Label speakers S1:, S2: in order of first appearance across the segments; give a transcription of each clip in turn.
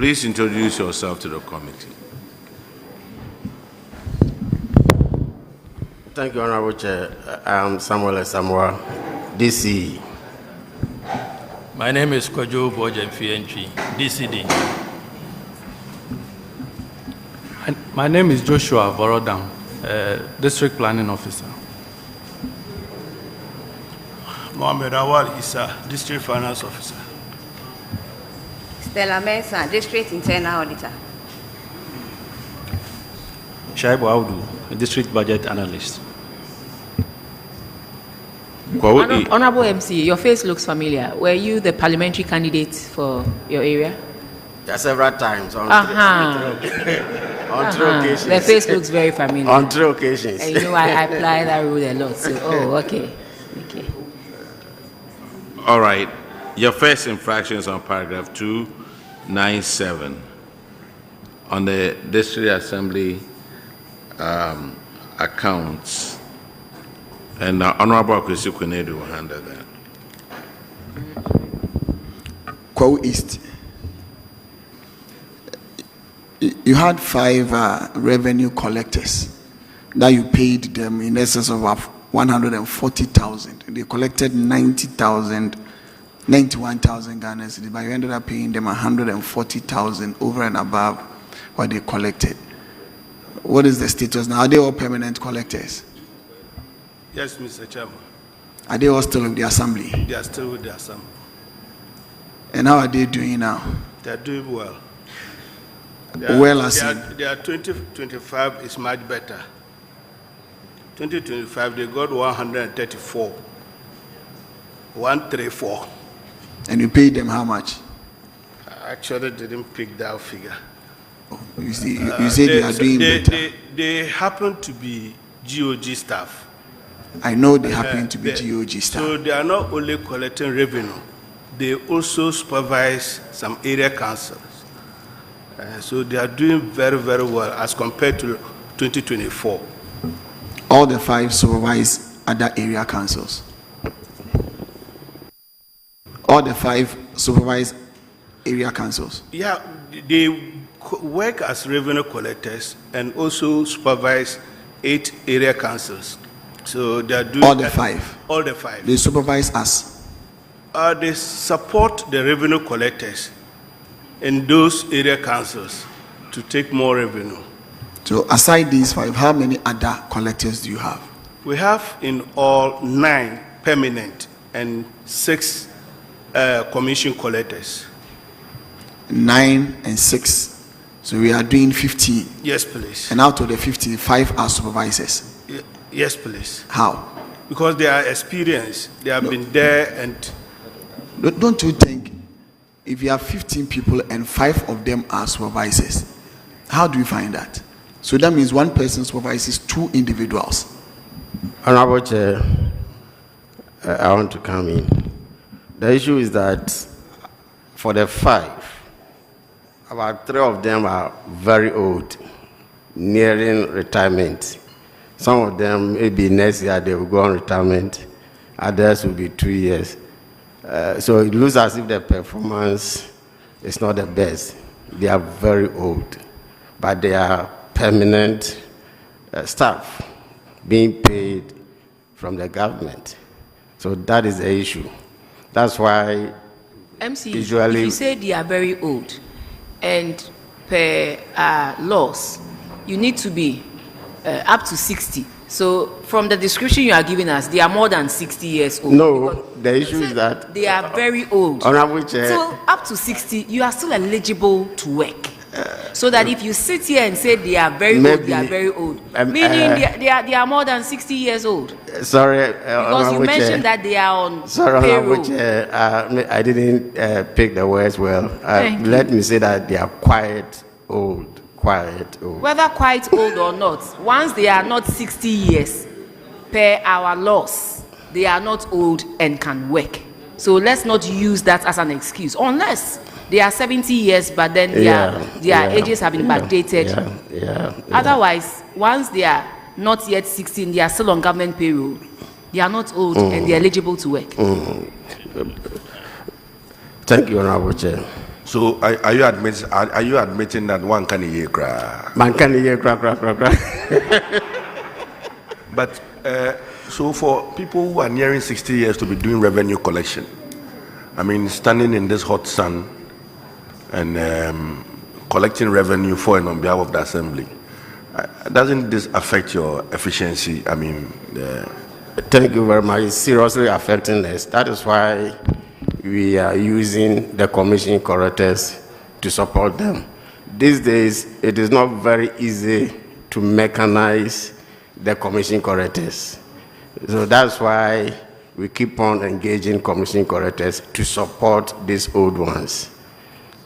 S1: Please introduce yourself to the committee.
S2: Thank you, Honorable Chair. I'm Samuel Samoa, DC.
S3: My name is Kojo Bojemfientri, DCD.
S4: My name is Joshua Vorodam, District Planning Officer.
S5: Mohamed Awal Issa, District Finance Officer.
S6: Stella Mensah, District Internal Auditor.
S7: Shaibu Audu, District Budget Analyst.
S8: Honorable MC, your face looks familiar. Were you the parliamentary candidate for your area?
S2: Yeah, several times. On three occasions.
S8: The face looks very familiar.
S2: On 3 occasions.
S8: And you know, I apply that rule a lot. So, okay. Okay.
S1: All right. Your first infraction is on paragraph 297 on the District Assembly accounts. And Honorable Kwesi Kwenedu will handle that.
S9: Kwao East. You had 5 revenue collectors that you paid them in excess of 140,000. They collected 91,000 Ghana cedis, but you ended up paying them 140,000 over and above what they collected. What is the status now? Are they all permanent collectors?
S5: Yes, Mr. Chairman.
S9: Are they all still with the assembly?
S5: They are still with the assembly.
S9: And how are they doing now?
S5: They are doing well. Their 2025 is much better. 2025, they got 134. 134.
S9: And you paid them how much?
S5: I actually didn't pick that figure.
S9: Oh, you see, you say they are doing better.
S5: They happen to be GOG staff.
S9: I know they happen to be GOG staff.
S5: So they are not only collecting revenue, they also supervise some area councils. So they are doing very, very well as compared to 2024.
S9: All the 5 supervise other area councils. All the 5 supervise area councils.
S5: Yeah, they work as revenue collectors and also supervise 8 area councils. So they are doing
S9: all the 5.
S5: All the 5.
S9: They supervise us.
S5: They support the revenue collectors in those area councils to take more revenue.
S9: So aside these 5, how many other collectors do you have?
S5: We have in all 9 permanent and 6 commission collectors.
S9: 9 and 6. So we are doing 15.
S5: Yes, please.
S9: And out of the 15, 5 are supervisors.
S5: Yes, please.
S9: How?
S5: Because they are experienced. They have been there and...
S9: Don't you think if you have 15 people and 5 of them are supervisors, how do you find that? So that means one person supervises 2 individuals.
S2: Honorable Chair, I want to come in. The issue is that for the 5, about 3 of them are very old, nearing retirement. Some of them, maybe next year, they will go on retirement. Others will be 2 years. So it looks as if the performance is not the best. They are very old, but they are permanent staff being paid from the government. So that is the issue. That's why
S8: MC,
S2: usually...
S8: if you say they are very old, and per laws, you need to be up to 60. So from the description you are giving us, they are more than 60 years old.
S2: No, the issue is that...
S8: They are very old.
S2: Honorable Chair...
S8: So up to 60, you are still eligible to work. So that if you sit here and say they are very old, they are very old, meaning they are more than 60 years old.
S2: Sorry,
S8: because you mentioned that they are on
S2: payroll. Chair, I didn't pick the words well. Let me say that they are quite old.
S8: Whether quite old or not, once they are not 60 years per our laws, they are not old and can work. So let's not use that as an excuse, unless they are 70 years, but then their ages have been backdated. Otherwise, once they are not yet 16, they are still on government payroll. They are not old and they are eligible to work.
S2: Thank you, Honorable Chair.
S1: So are you admitting that one can hear cry?
S2: Man can hear crack.
S1: But so for people who are nearing 60 years to be doing revenue collection, I mean, standing in this hot sun and collecting revenue for and on behalf of the assembly, doesn't this affect your efficiency? I mean,
S2: Thank you very much. It's seriously affecting us. That is why we are using the commission correctors to support them. These days, it is not very easy to mechanize the commission correctors. So that's why we keep on engaging commission correctors to support these old ones.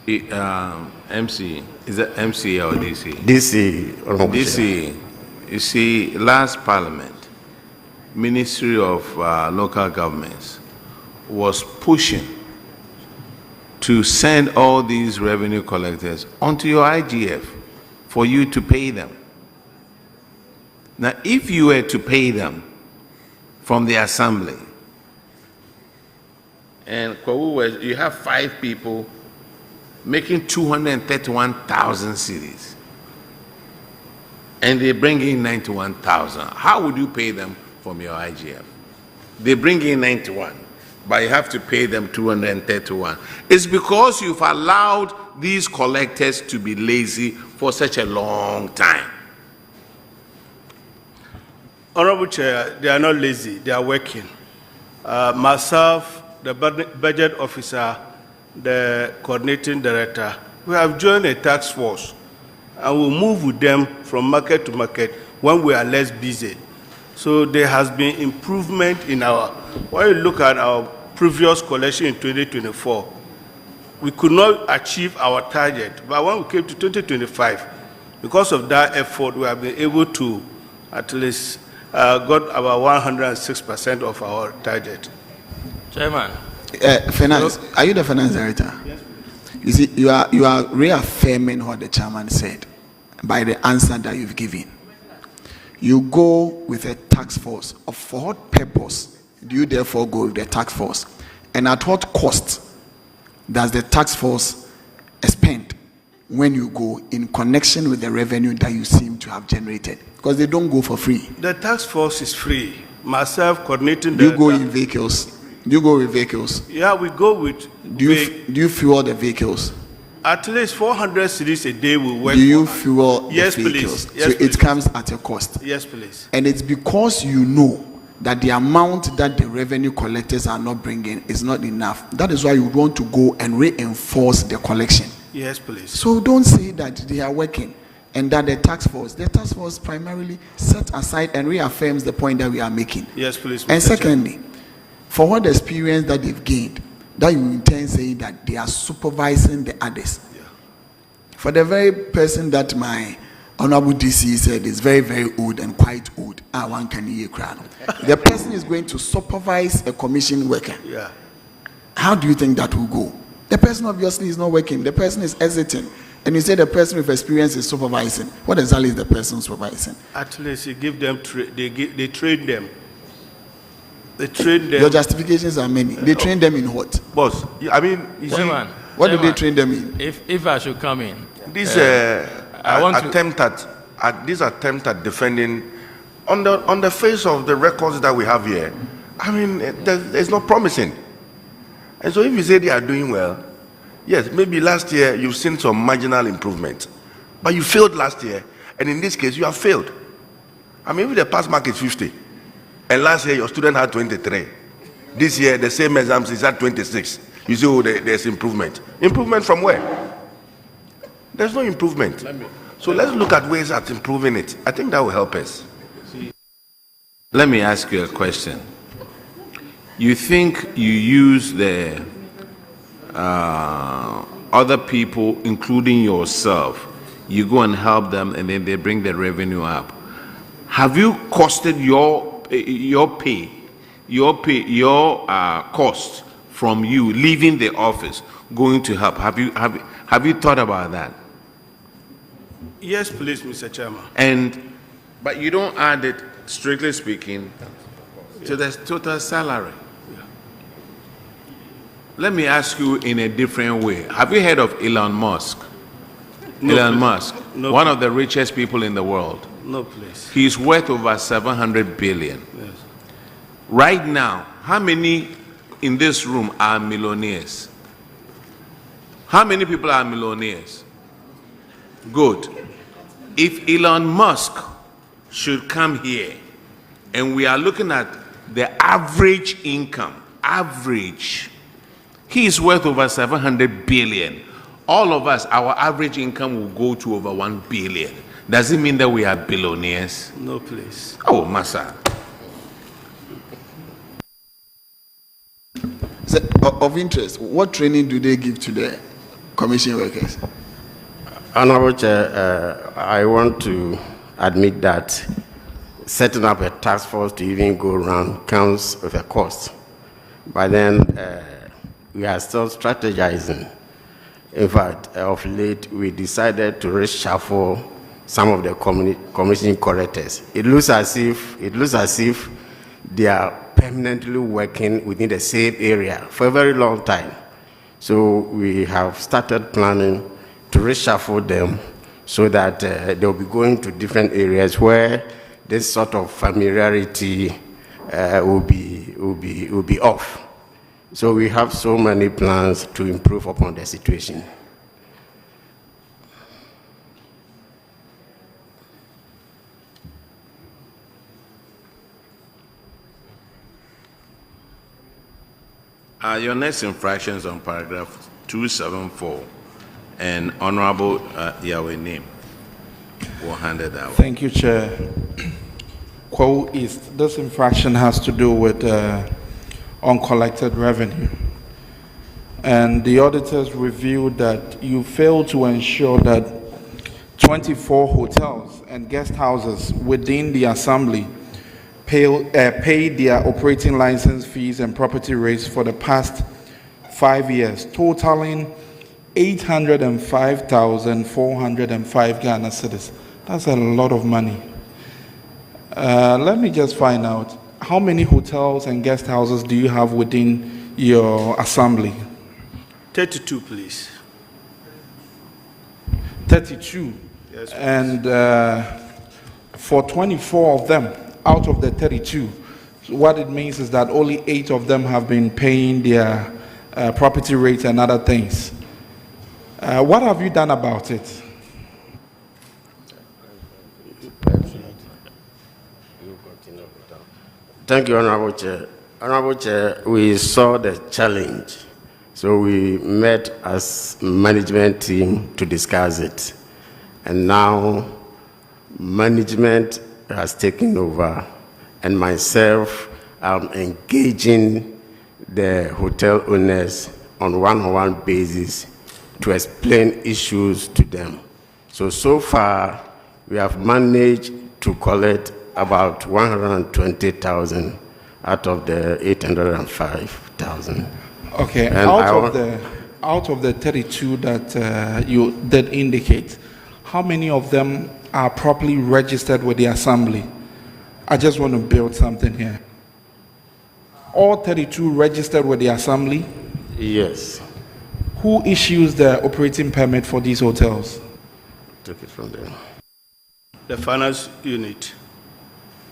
S1: MC, is that MC or DC?
S2: DC.
S1: You see, last parliament, Ministry of Local Governments was pushing to send all these revenue collectors onto your IGF for you to pay them. Now, if you were to pay them from the assembly, and you have 5 people making 231,000 cedis, and they bring in 91,000, how would you pay them from your IGF? They bring in 91, but you have to pay them 231. It's because you've allowed these collectors to be lazy for such a long time.
S5: Honorable Chair, they are not lazy, they are working. Myself, the budget officer, the coordinating director, we have joined a task force and we'll move with them from market to market when we are less busy. So there has been improvement in when you look at our previous collection in 2024, we could not achieve our target, but when we came to 2025, because of that effort, we have been able to at least got about 106% of our target.
S3: Chairman.
S9: Finance, are you the finance director? Yes. You see, you are reaffirming what the chairman said by the answer that you've given. You go with a task force. For what purpose do you therefore go with the task force? And at what cost does the task force spend when you go in connection with the revenue that you seem to have generated? Because they don't go for free.
S5: The task force is free. Myself coordinating
S9: Do you go in vehicles? Do you go with vehicles?
S5: Yeah, we go with.
S9: Do you fuel the vehicles?
S5: At least 400 cedis a day will work.
S9: Do you fuel
S5: yes,
S9: the vehicles?
S5: Please. Yes,
S9: so
S5: please.
S9: It comes at a cost.
S5: Yes, please.
S9: And it's because you know that the amount that the revenue collectors are not bringing is not enough. That is why you want to go and reinforce the collection.
S5: Yes, please.
S9: So don't say that they are working and that the task force primarily set aside and reaffirms the point that we are making.
S5: Yes, please.
S9: And secondly, for what experience that they've gained, that you intend saying that they are supervising the others.
S5: Yeah.
S9: For the very person that my Honorable DC said is very, very old and quite old, one can hear crown. The person is going to supervise a commission worker.
S5: Yeah.
S9: How do you think that will go? The person obviously is not working. The person is hesitant. And you say the person with experience is supervising. What exactly is the person supervising?
S5: At least you give them, they train them. They train them.
S9: Your justifications are many. They train them in what?
S1: Boss, I mean, you see,
S9: what do they train them in?
S3: If I should come in,
S1: this attempt at defending on the face of the records that we have here, I mean, it's not promising. And so if you say they are doing well, yes, maybe last year you've seen some marginal improvement, but you failed last year, and in this case you have failed. I mean, if the pass mark is 50, and last year your student had 23, this year the same exams is at 26. You say, oh, there's improvement. Improvement from where? There's no improvement. So let's look at ways at improving it. I think that will help us. Let me ask you a question. You think you use the other people, including yourself, you go and help them and then they bring the revenue up. Have you costed your cost from you leaving the office going to help? Have you thought about that?
S5: Yes, please, Mr. Chairman.
S1: But you don't add it, strictly speaking, to the total salary.
S10: let me ask you in a different way. Have you heard of Elon Musk?
S5: No,
S10: Elon
S5: please.
S10: Musk,
S5: No,
S10: one
S5: please.
S10: of the richest people in the world.
S5: No, please.
S10: He's worth over 700 billion.
S5: Yes.
S10: Right now, how many in this room are millionaires? How many people are millionaires? Good. If Elon Musk should come here and we are looking at the average income, he is worth over 700 billion. All of us, our average income will go to over 1 billion. Does it mean that we are billionaires?
S5: No, please.
S10: Oh, Massa.
S9: So, of interest, what training do they give to the commission workers?
S2: Honorable Chair, I want to admit that setting up a task force to even go around comes with a cost. But then we are still strategizing. In fact, of late, we decided to reshuffle some of the commission correctors. It looks as if they are permanently working within the same area for a very long time. So we have started planning to reshuffle them so that they'll be going to different areas where this sort of familiarity will be off. So we have so many plans to improve upon the situation.
S10: Your next infraction is on paragraph 274, and Honorable Yahweh name will hand it out.
S11: Thank you, Chair. Quote is, this infraction has to do with uncollected revenue. And the auditors reviewed that you failed to ensure that 24 hotels and guest houses within the assembly paid their operating license fees and property rates for the past 5 years, totaling 805,405 Ghana cedis. That's a lot of money. Let me just find out, how many hotels and guest houses do you have within your assembly?
S5: 32, please.
S11: 32.
S5: Yes, please.
S11: And for 24 of them, out of the 32, what it means is that only 8 of them have been paying their property rates and other things. What have you done about it?
S2: Thank you, Honorable Chair. Honorable Chair, we saw the challenge, so we met as management team to discuss it. And now management has taken over, and myself, I'm engaging the hotel owners on one-on-one basis to explain issues to them. So far, we have managed to collect about 120,000 out of the 805,000.
S11: Okay,
S2: And
S11: out of the 32 that you did indicate, how many of them are properly registered with the assembly? I just want to build something here. All 32 registered with the assembly?
S2: Yes.
S11: Who issues the operating permit for these hotels?
S2: Took it from there.
S5: The finance unit.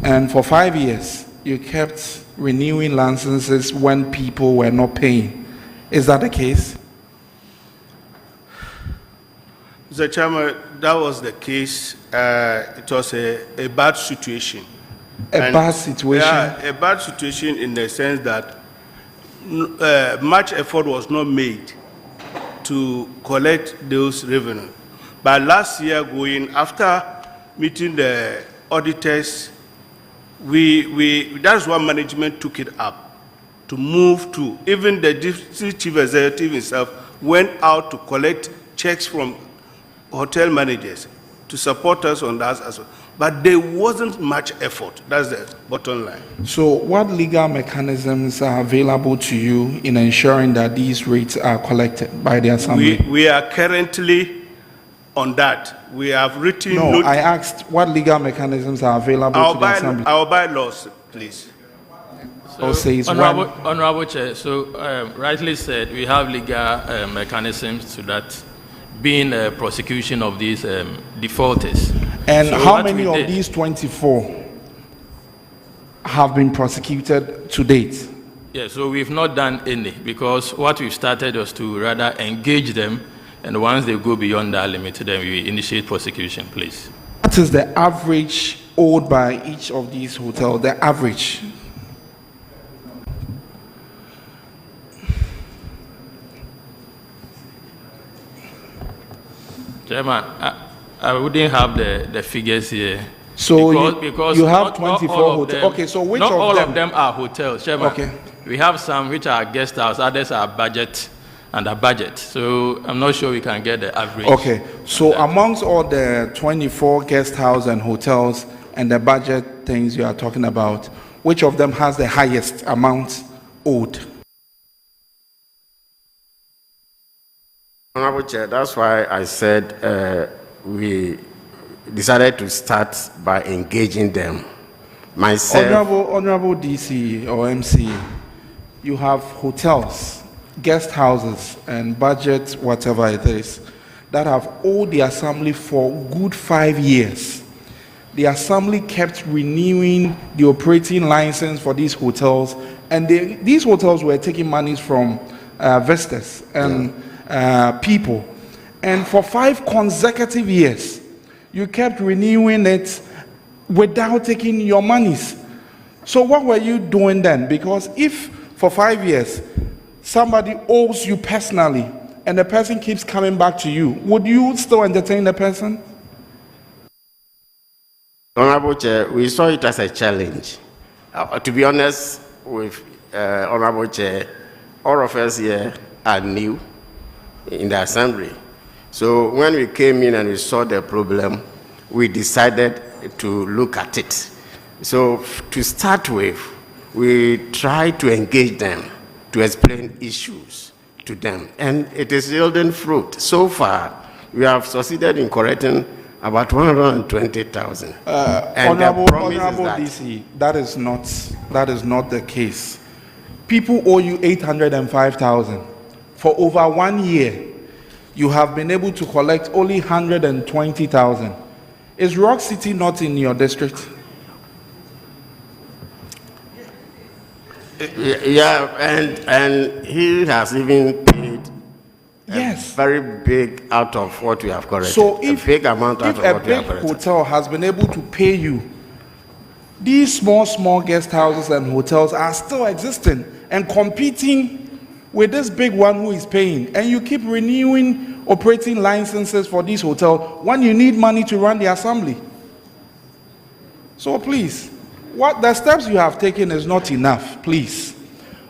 S11: And for 5 years, you kept renewing licenses when people were not paying. Is that the case?
S5: Mr. Chairman, that was the case. It was a bad situation.
S11: Bad situation?
S5: Yeah, a bad situation in the sense that much effort was not made to collect those revenue. But last year, after meeting the auditors, that's why management took it up to move to, even the district chief executive himself went out to collect checks from hotel managers to support us on that as well. But there wasn't much effort. That's the bottom line.
S11: So what legal mechanisms are available to you in ensuring that these rates are collected by the assembly?
S5: We are currently on that. We have written...
S11: No, I asked what legal mechanisms are available to the assembly.
S5: Our bylaws, please.
S11: or says
S3: Honorable Chair, so rightly said, we have legal mechanisms to that, being a prosecution of these defaulters.
S11: And
S3: so
S11: how many of these 24 have been prosecuted to date?
S3: Yeah, so we've not done any, because what we've started was to rather engage them, and once they go beyond that limit, then we initiate prosecution, please.
S11: What is the average owed by each of these hotels? The average?
S3: Chairman, I wouldn't have the figures here.
S11: So
S3: because
S11: you have 24 hotels. Okay, so which
S3: not
S11: of
S3: all
S11: them?
S3: of them are hotels, Chairman.
S11: Okay.
S3: We have some which are guest house, others are budget, under budget. So I'm not sure we can get the average.
S11: Okay, so amongst all the 24 guest house and hotels and the budget things you are talking about, which of them has the highest amount owed?
S2: Honorable Chair, that's why I said we decided to start by engaging them. Myself,
S11: Honorable DC or MC, you have hotels, guest houses, and budget, whatever it is, that have owed the assembly for good 5 years. The assembly kept renewing the operating license for these hotels, and these hotels were taking monies from visitors and people. And for 5 consecutive years, you kept renewing it without taking your monies. So what were you doing then? Because if for 5 years somebody owes you personally and the person keeps coming back to you, would you still entertain the person?
S2: Honorable Chair, we saw it as a challenge. To be honest with Honorable Chair, all of us here are new in the assembly. So when we came in and we saw the problem, we decided to look at it. So to start with, we tried to engage them, to explain issues to them, and it is yielding fruit. So far, we have succeeded in correcting about 120,000.
S11: Honorable DC, that is not the case. People owe you 805,000. For over 1 year, you have been able to collect only 120,000. Is Rock City not in your district?
S2: Yeah, and he has even paid
S11: yes,
S2: very big out of what we have corrected.
S11: So if
S2: a big amount out of what we have corrected.
S11: If a big hotel has been able to pay you, these small guest houses and hotels are still existing and competing with this big one who is paying, and you keep renewing operating licenses for these hotels when you need money to run the assembly. So please, what the steps you have taken is not enough, please.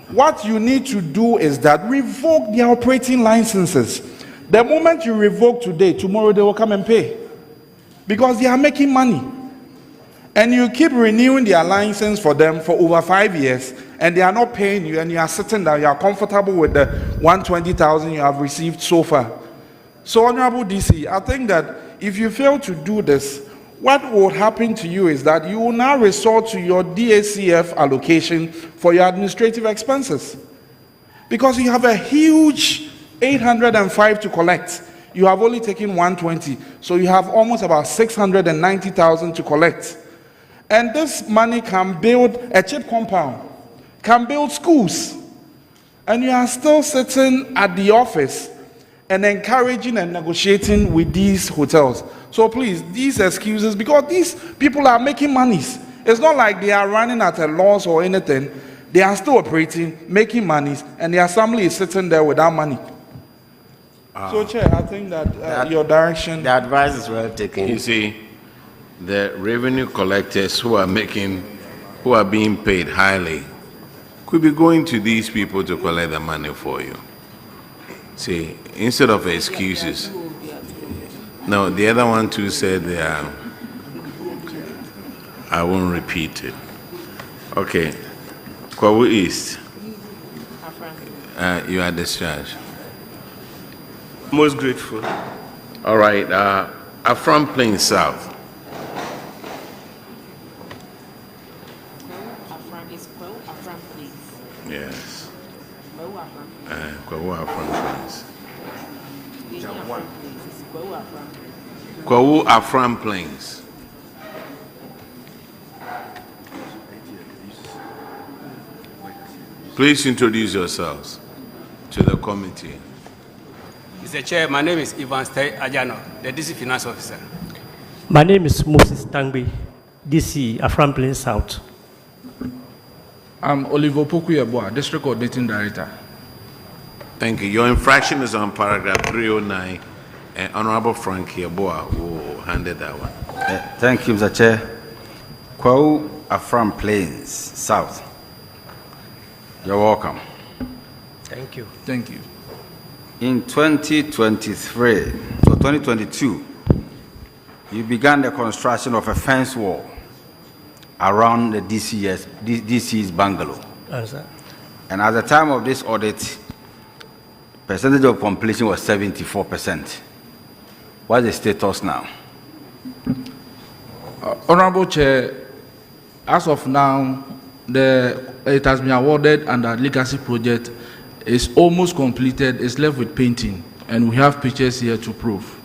S11: What you need to do is that revoke their operating licenses. The moment you revoke today, tomorrow they will come and pay, because they are making money. And you keep renewing their license for them for over 5 years, and they are not paying you, and you are sitting there, you are comfortable with the 120,000 you have received so far. So, Honorable DC, I think that if you fail to do this, what will happen to you is that you will now resort to your DACF allocation for your administrative expenses. Because you have a huge 805 to collect. You have only taken 120, so you have almost about 690,000 to collect. And this money can build a cheap compound, can build schools. And you are still sitting at the office and encouraging and negotiating with these hotels. So please, these excuses, because these people are making monies. It's not like they are running at a loss or anything. They are still operating, making monies, and the assembly is sitting there without money. So, Chair, I think that your direction...
S2: The advice is well taken.
S10: You see, the revenue collectors who are being paid highly could be going to these people to collect the money for you. See, instead of excuses. No, the other one too said they are. I won't repeat it. Okay. Kwawu East. You are discharged.
S5: Most grateful.
S10: All right. Afram Plains South.
S8: is Kwao Afram Place.
S10: Yes.
S8: Kwao Afram.
S10: Kwao Afram Plains.
S8: Kwao Afram.
S10: Kwao Afram Plains. Please introduce yourselves to the committee.
S12: Mr. Chair, my name is Ivan Stey Ajano, the DC Finance Officer.
S13: My name is Moses Tangbe, DC, Afram Plains South.
S11: I'm Oliver Pokuyeboa, District Coordinating Director.
S10: Thank you. Your infraction is on paragraph 309, and Honorable Frank Yeboah will handle that one.
S14: Thank you, Mr. Chair. Kwao Afram Plains South. You're welcome.
S13: Thank you.
S11: Thank you.
S14: In 2023, so 2022, you began the construction of a fence wall around the DC's bungalow.
S13: Answer.
S14: And at the time of this audit, percentage of completion was 74%. What's the status now?
S11: Honorable Chair, as of now, it has been awarded under legacy project. It's almost completed. It's left with painting, and we have pictures here to prove.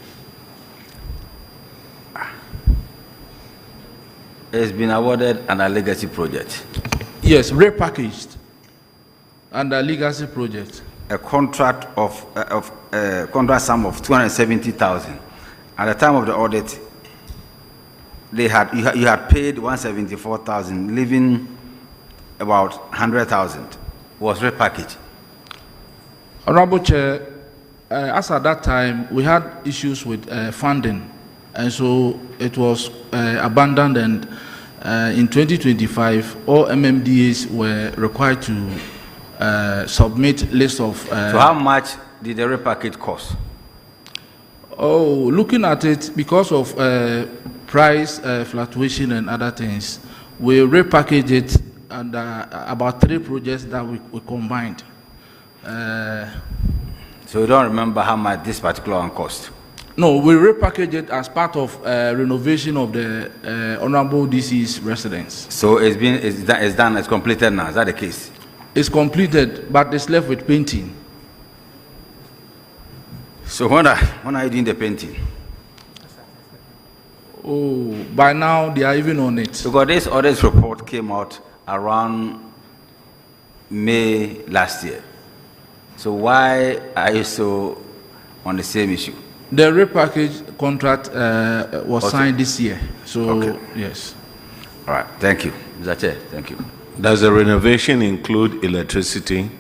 S14: It's been awarded under legacy project.
S11: Yes, repackaged under legacy project.
S14: A contract contract sum of 270,000. At the time of the audit, you had paid 174,000, leaving about 100,000. Was repackaged.
S11: Honorable Chair, as at that time, we had issues with funding, and so it was abandoned, and in 2025, all MMDAs were required to submit list of...
S14: So how much did the repackage cost?
S11: Oh, looking at it, because of price fluctuation and other things, we repackaged it under about 3 projects that we combined.
S14: So you don't remember how much this particular one cost?
S11: No, we repackaged it as part of renovation of the Honorable DC's residence.
S14: So it's done, it's completed now. Is that the case?
S11: It's completed, but it's left with painting.
S14: So when are you doing the painting?
S11: Oh, by now they are even on it.
S14: Because this audit report came out around May last year. So why are you so on the same issue?
S11: The repackage contract was signed this year. So, yes.
S14: All right. Thank you. Mr. Chair, thank you.
S10: Does the renovation include electricity?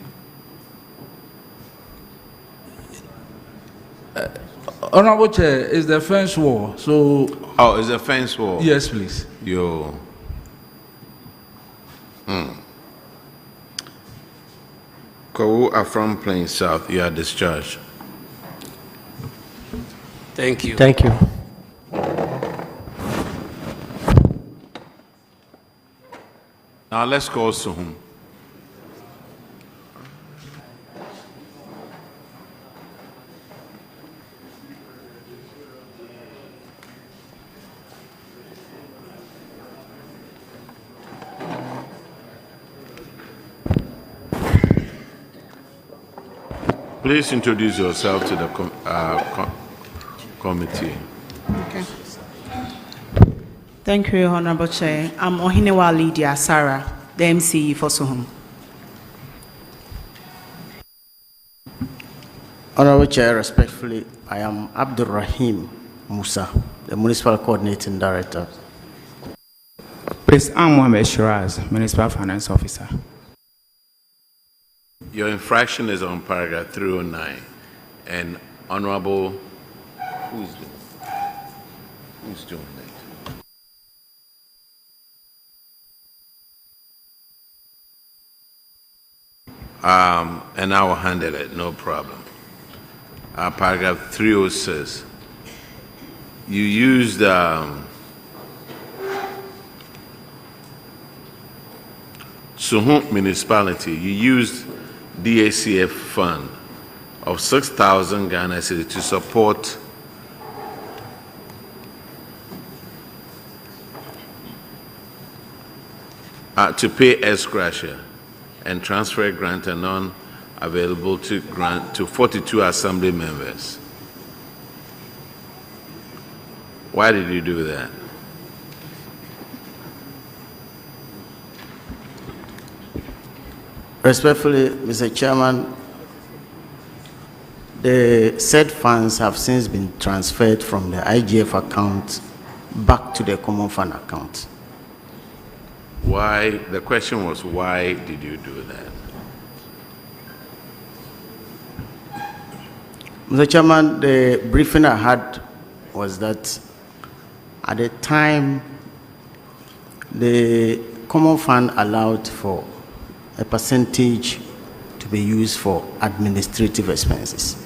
S11: Honorable Chair, is the fence wall. So.
S10: Oh, it's a fence wall?
S11: Yes, please.
S10: Yo. Kwao Afram Plains South, you are discharged.
S12: Thank you.
S13: Thank you.
S10: Now let's call Suhum. Please introduce yourself to the committee.
S15: Okay. Thank you, Honorable Chair. I'm Ohinewa Lydia Sarah, the MCE for Suhum.
S2: Honorable Chair, respectfully, I am Abdul Rahim Musa, the Municipal Coordinating Director.
S16: Please, I'm Mohamed Shiraz, Municipal Finance Officer.
S10: Your infraction is on paragraph 309, and Honorable, who's doing that? And I will handle it, no problem. Paragraph 306, you used Suhum municipality, you used DACF fund of 6,000 Ghana cedis to support to pay ex gratia and transfer grant and non-available to grant to 42 assembly members. Why did you do that?
S2: Respectfully, Mr. Chairman, the said funds have since been transferred from the IGF account back to the common fund account.
S10: Why? The question was, why did you do that?
S2: Mr. Chairman, the briefing I had was that at the time, the common fund allowed for a percentage to be used for administrative expenses.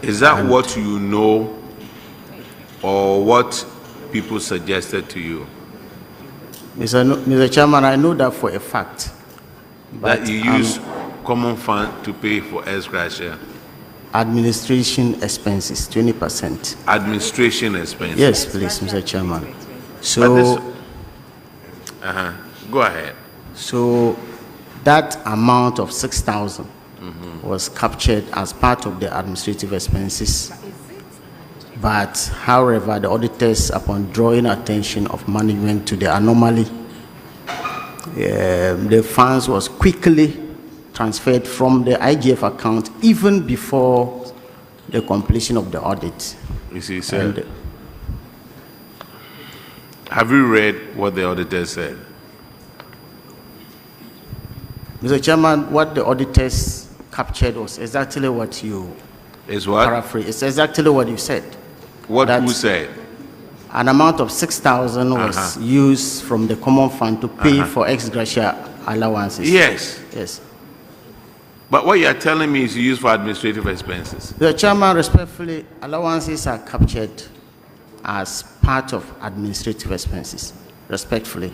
S10: Is that what you know or what people suggested to you?
S2: Mr. Chairman, I know that for a fact.
S10: That you use common fund to pay for ex gratia?
S2: Administration expenses, 20%.
S10: Administration expenses?
S2: Yes, please, Mr. Chairman. So,
S10: go ahead.
S2: So, that amount of 6,000 was captured as part of the administrative expenses. But, however, the auditors, upon drawing attention of management to the anomaly, the funds was quickly transferred from the IGF account even before the completion of the audit.
S10: You see, sir, have you read what the auditor said?
S2: Mr. Chairman, what the auditors captured was exactly what you paraphrased. It's exactly what you said.
S10: What who said?
S2: An amount of 6,000 was used from the common fund to pay for ex gratia allowances.
S10: Yes.
S2: Yes.
S10: But what you are telling me is used for administrative expenses.
S2: The Chairman, respectfully, allowances are captured as part of administrative expenses. Respectfully.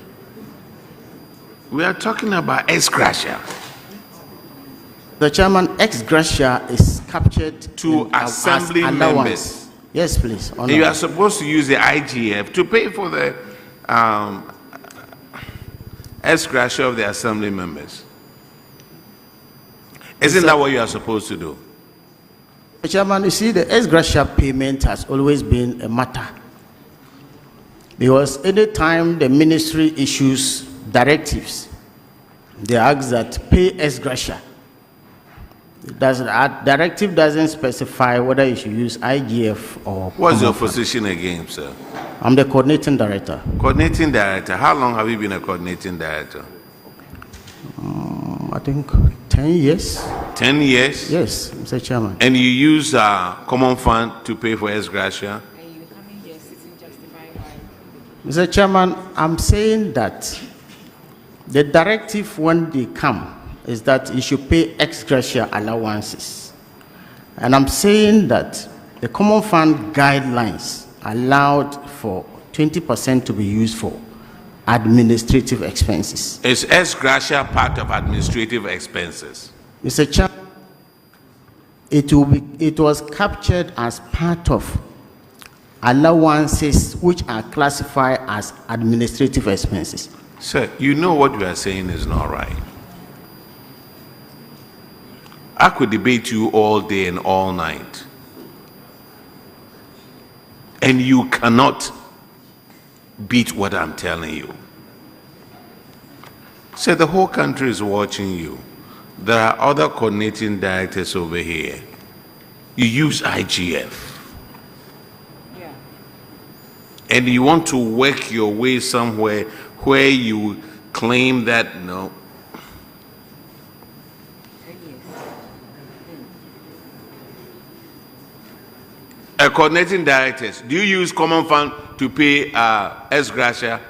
S10: We are talking about ex gratia.
S2: The Chairman, ex gratia is captured
S10: to assembly members.
S2: Yes, please.
S10: And you are supposed to use the IGF to pay for the ex gratia of the assembly members. Isn't that what you are supposed to do?
S2: Mr. Chairman, you see, the ex gratia payment has always been a matter. Because any time the ministry issues directives, they ask that pay ex gratia. Directive doesn't specify whether you should use IGF or...
S10: What's your position again, sir?
S2: I'm the coordinating director.
S10: Coordinating director. How long have you been a coordinating director?
S2: I think 10 years.
S10: 10 years?
S2: Yes, Mr. Chairman.
S10: And you use common fund to pay for ex gratia?
S2: Mr. Chairman, I'm saying that the directive when they come is that you should pay ex gratia allowances. And I'm saying that the common fund guidelines allowed for 20% to be used for administrative expenses.
S10: Is ex gratia part of administrative expenses?
S2: Mr. Chairman, it was captured as part of allowances which are classified as administrative expenses.
S10: Sir, you know what you are saying is not right. I could debate you all day and all night. And you cannot beat what I'm telling you. So the whole country is watching you. There are other coordinating directors over here. You use IGF. Yeah. And you want to work your way somewhere where you claim that, no. Coordinating directors, do you use common fund to pay ex gratia?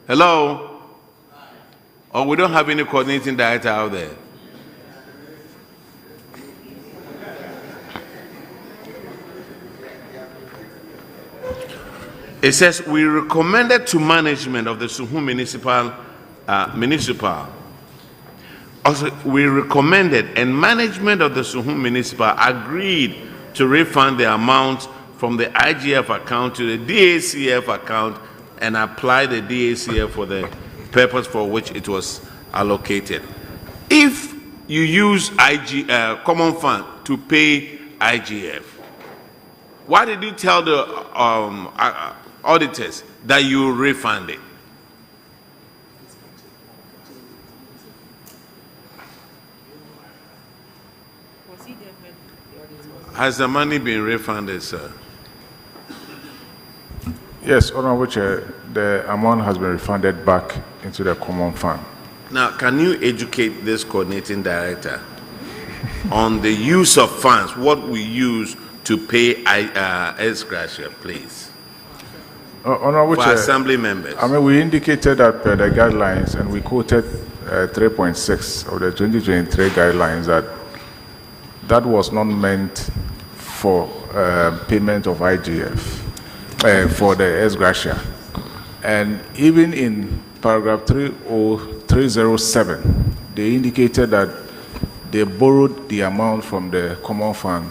S10: Hello? Or we don't have any coordinating director out there? It says we recommended to management of the Suhum municipal. Also, we recommended and management of the Suhum municipal agreed to refund the amount from the IGF account to the DACF account and apply the DACF for the purpose for which it was allocated. If you use common fund to pay IGF, why did you tell the auditors that you refund it? Has the money been refunded, sir?
S17: Yes, Honorable Chair, the amount has been refunded back into the common fund.
S10: Now, can you educate this coordinating director on the use of funds, what we use to pay ex gratia, please?
S17: Honorable
S10: For
S17: Chair,
S10: assembly members.
S17: I mean, we indicated that per the guidelines, and we quoted 3.6 of the 2023 guidelines that was not meant for payment of IGF for the ex gratia. And even in paragraph 307, they indicated that they borrowed the amount from the common fund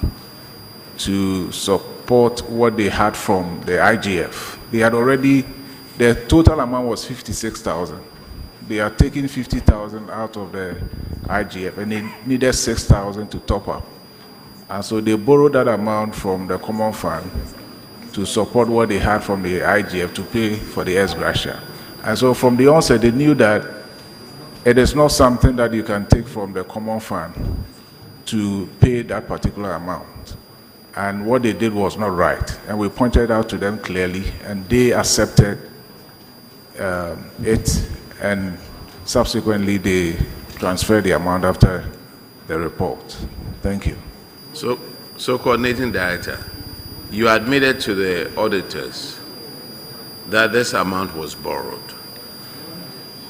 S17: to support what they had from the IGF. They had already, the total amount was 56,000. They are taking 50,000 out of the IGF, and they needed 6,000 to top up. And so they borrowed that amount from the common fund to support what they had from the IGF to pay for the ex gratia. And so from the onset, they knew that it is not something that you can take from the common fund to pay that particular amount. And what they did was not right. And we pointed out to them clearly, and they accepted it, and subsequently they transferred the amount after the report. Thank you.
S10: So coordinating director, you admitted to the auditors that this amount was borrowed.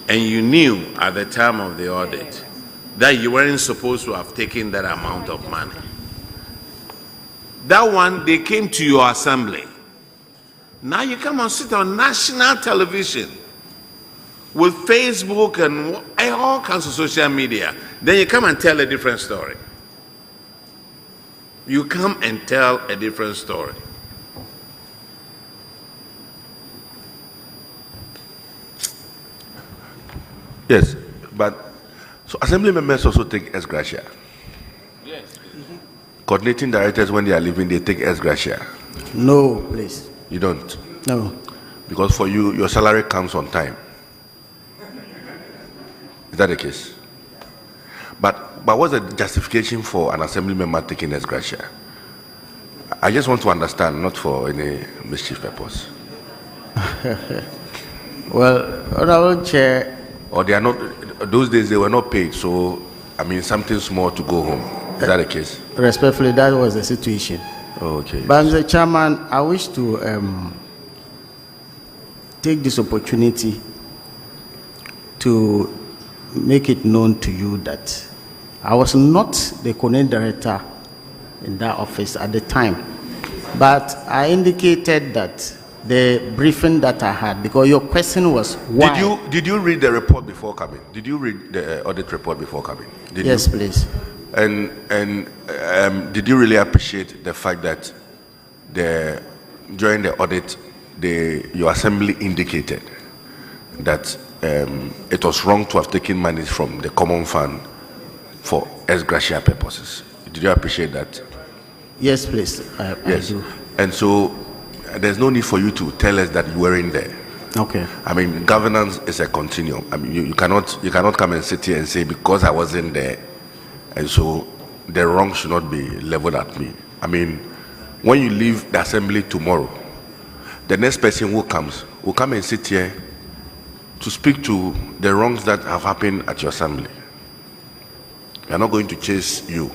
S10: And you knew at the time of the audit that you weren't supposed to have taken that amount of money. That one, they came to your assembly. Now you come and sit on national television with Facebook and all kinds of social media. Then you come and tell a different story. You come and tell a different story.
S1: Yes, but so assembly members also take ex gratia.
S10: Yes.
S1: Coordinating directors, when they are leaving, they take ex gratia.
S2: No, please.
S1: You don't?
S2: No.
S1: Because for you, your salary comes on time. Is that the case? But what's the justification for an assembly member taking ex gratia? I just want to understand, not for any mischief purpose.
S2: Well, Honorable Chair.
S1: Or they are not, those days they were not paid, so, I mean, something small to go home. Is that the case?
S2: Respectfully, that was the situation.
S1: Oh, okay.
S2: But Mr. Chairman, I wish to take this opportunity to make it known to you that I was not the coordinating director in that office at the time, but I indicated that the briefing that I had, because your question was why.
S1: Did you read the report before coming? Did you read the audit report before coming?
S2: Yes, please.
S1: And did you really appreciate the fact that during the audit, your assembly indicated that it was wrong to have taken money from the common fund for ex gratia purposes? Did you appreciate that?
S2: Yes, please.
S1: Yes.
S2: I do.
S1: And so there's no need for you to tell us that you weren't there.
S2: Okay.
S1: I mean, governance is a continuum. I mean, you cannot come and sit here and say because I wasn't there, and so the wrong should not be leveled at me. I mean, when you leave the assembly tomorrow, the next person who comes will come and sit here to speak to the wrongs that have happened at your assembly. We are not going to chase you.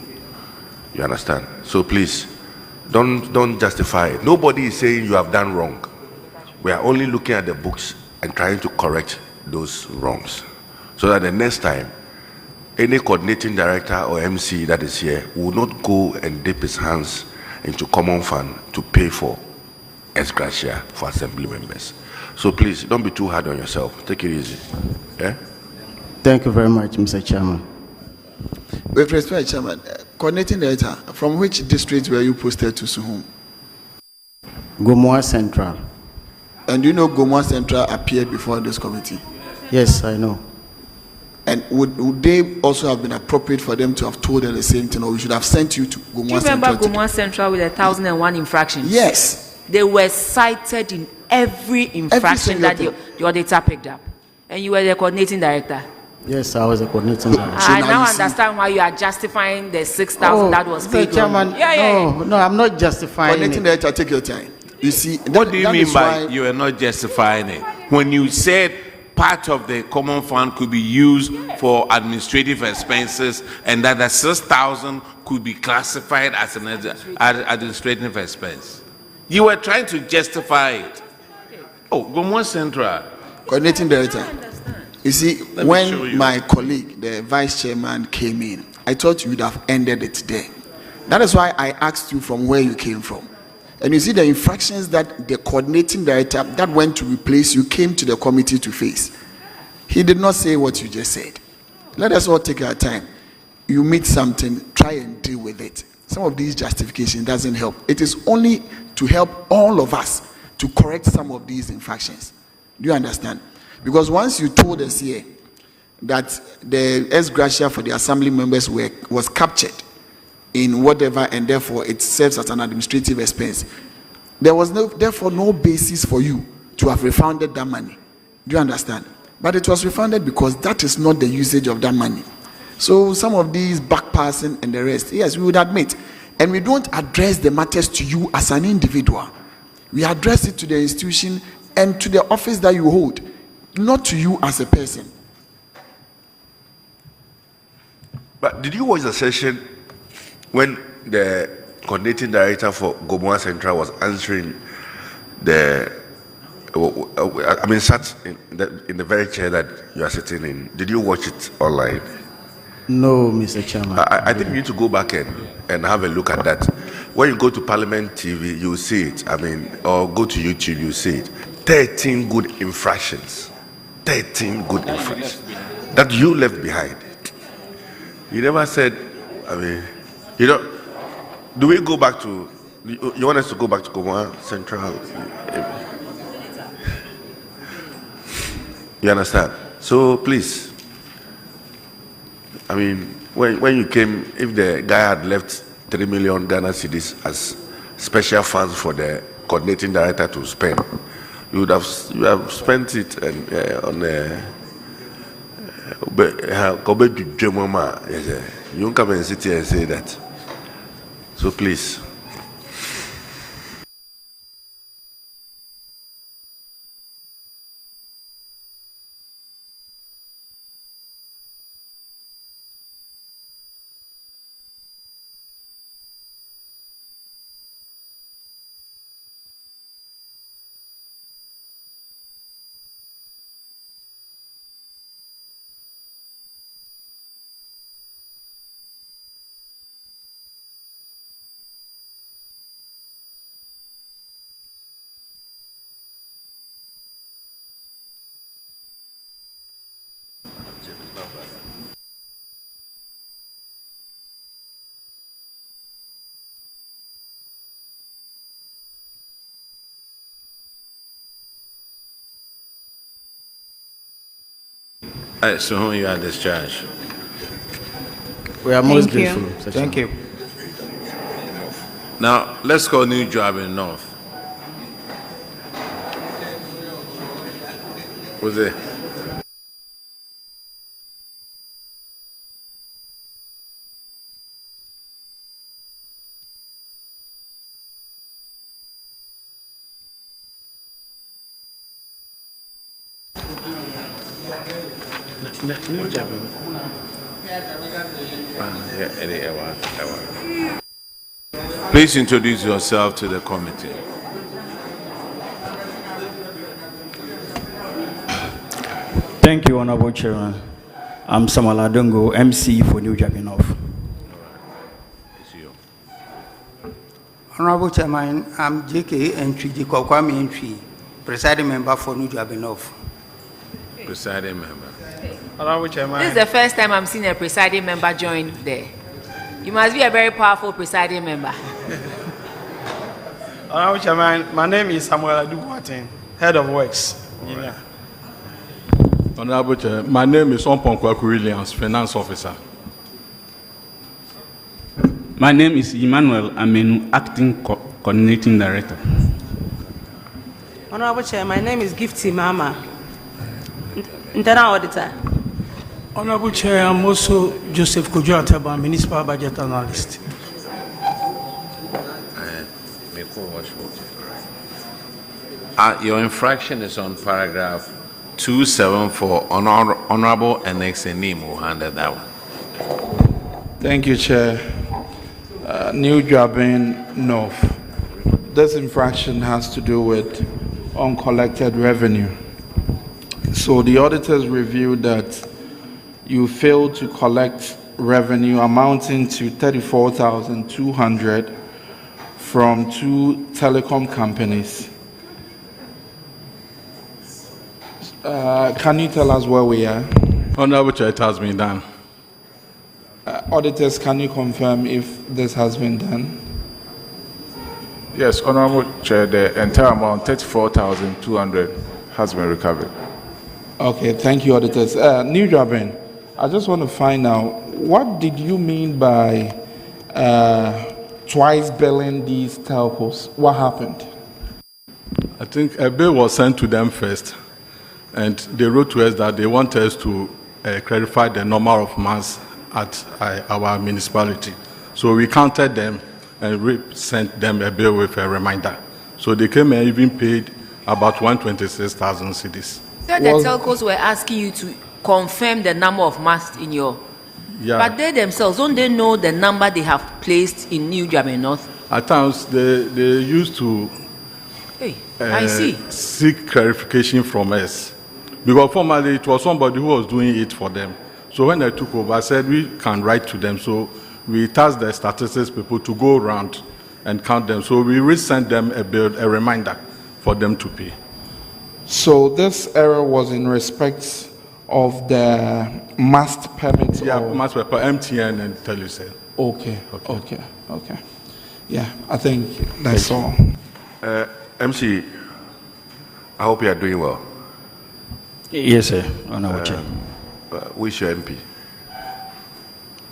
S1: You understand? So please, don't justify it. Nobody is saying you have done wrong. We are only looking at the books and trying to correct those wrongs, so that the next time, any coordinating director or MC that is here will not go and dip his hands into common fund to pay for ex gratia for assembly members. So please, don't be too hard on yourself. Take it easy. Yeah?
S2: Thank you very much, Mr. Chairman.
S9: With respect, Chairman, coordinating director, from which district were you posted to Suhum?
S2: Gomoa Central.
S9: And you know Goma Central appeared before this committee?
S2: Yes, I know.
S9: And would they also have been appropriate for them to have told them the same thing, or we should have sent you to Goma Central?
S8: Do you remember Goma Central with 1,001 infractions?
S9: Yes.
S8: They were cited in every infraction that the auditor picked up. And you were the coordinating director.
S2: Yes, I was a coordinating director.
S8: I now understand why you are justifying the 6,000 that was paid.
S2: Chairman, no, I'm not justifying
S9: coordinating director, take your time. You see,
S10: what do you mean by you are not justifying it? When you said part of the common fund could be used for administrative expenses and that the 6,000 could be classified as an administrative expense. You were trying to justify it. Oh, Goma Central.
S9: Coordinating director. You see, when my colleague, the vice chairman, came in, I thought you would have ended it there. That is why I asked you from where you came from. And you see the infractions that the coordinating director that went to replace you came to the committee to face. He did not say what you just said. Let us all take our time. You meet something, try and deal with it. Some of these justifications doesn't help. It is only to help all of us to correct some of these infractions. Do you understand? Because once you told us here that the ex gratia for the assembly members was captured in whatever, and therefore it serves as an administrative expense, there was therefore no basis for you to have refunded that money. Do you understand? But it was refunded because that is not the usage of that money. So some of these backpassing and the rest, yes, we would admit. And we don't address the matters to you as an individual. We address it to the institution and to the office that you hold, not to you as a person.
S1: But did you watch the session when the coordinating director for Goma Central was answering sat in the very chair that you are sitting in? Did you watch it online?
S2: No, Mr. Chairman.
S1: I think you need to go back and have a look at that. When you go to Parliament TV, you see it. Or go to YouTube, you see it. 13 good infractions. 13 good infractions that you left behind. You never said, do we go back to, you want us to go back to Goma Central? You understand? So please, when you came, if the guy had left 3 million Ghana cedis as special funds for the coordinating director to spend, you have spent it on you don't come and sit here and say that. So please. So you are discharged.
S2: We are most grateful.
S16: Thank you.
S10: Now let's call new job in North. Who's it? Please introduce yourself to the committee.
S16: Thank you, Honorable Chairman. I'm Samala Dongo, MC for New Japan North.
S18: Honorable Chairman, I'm JK Entry, Kwame Entry, presiding member for New Japan North.
S10: Presiding member.
S18: Honorable Chairman.
S8: This is the first time I'm seeing a presiding member join there. You must be a very powerful presiding member.
S18: Honorable Chairman, my name is Samuel Adubuaten,
S19: Head of Works. Yeah.
S20: Honorable Chair, my name is Ompon Williams, Finance Officer.
S7: My name is Emmanuel Amenu, Acting Coordinating Director.
S21: Honorable Chair, my name is Gov't Mahama, Internal Auditor.
S19: Honorable Chair, I'm also Joseph Kojo, Municipal Budget Analyst.
S10: Your infraction is on paragraph 274. Honorable NXNIM will handle that one.
S11: Thank you, Chair. New Jabin North. This infraction has to do with uncollected revenue. So the auditors reviewed that you failed to collect revenue amounting to 34,200 from 2 telecom companies. Can you tell us where we are?
S20: Honorable Chair, it has been done.
S11: Auditors, can you confirm if this has been done?
S17: Yes, Honorable Chair, the entire amount, 34,200, has been recovered.
S11: Okay, thank you, auditors. New Jabin, I just want to find out, what did you mean by twice billing these telcos? What happened?
S20: I think a bill was sent to them first, and they wrote to us that they want us to clarify the number of months at our municipality. So we counted them and we sent them a bill with a reminder. So they came and even paid about 126,000 cedis.
S8: So the telcos were asking you to confirm the number of masts in your...
S20: Yeah.
S8: But they themselves, don't they know the number they have placed in New Jabin North?
S20: At times, they used to
S8: I see.
S20: seek clarification from us. Because formerly, it was somebody who was doing it for them. So when I took over, I said we can write to them. So we tasked the statistics people to go around and count them. So we resent them a bill, a reminder for them to pay.
S11: So this error was in respect of the mast permit?
S20: Yeah, mast permit, MTN and Telecom.
S11: Okay. Yeah, I think that's all.
S1: MC, I hope you are doing well.
S16: Yes, sir. Honorable Chair.
S1: Who is your MP?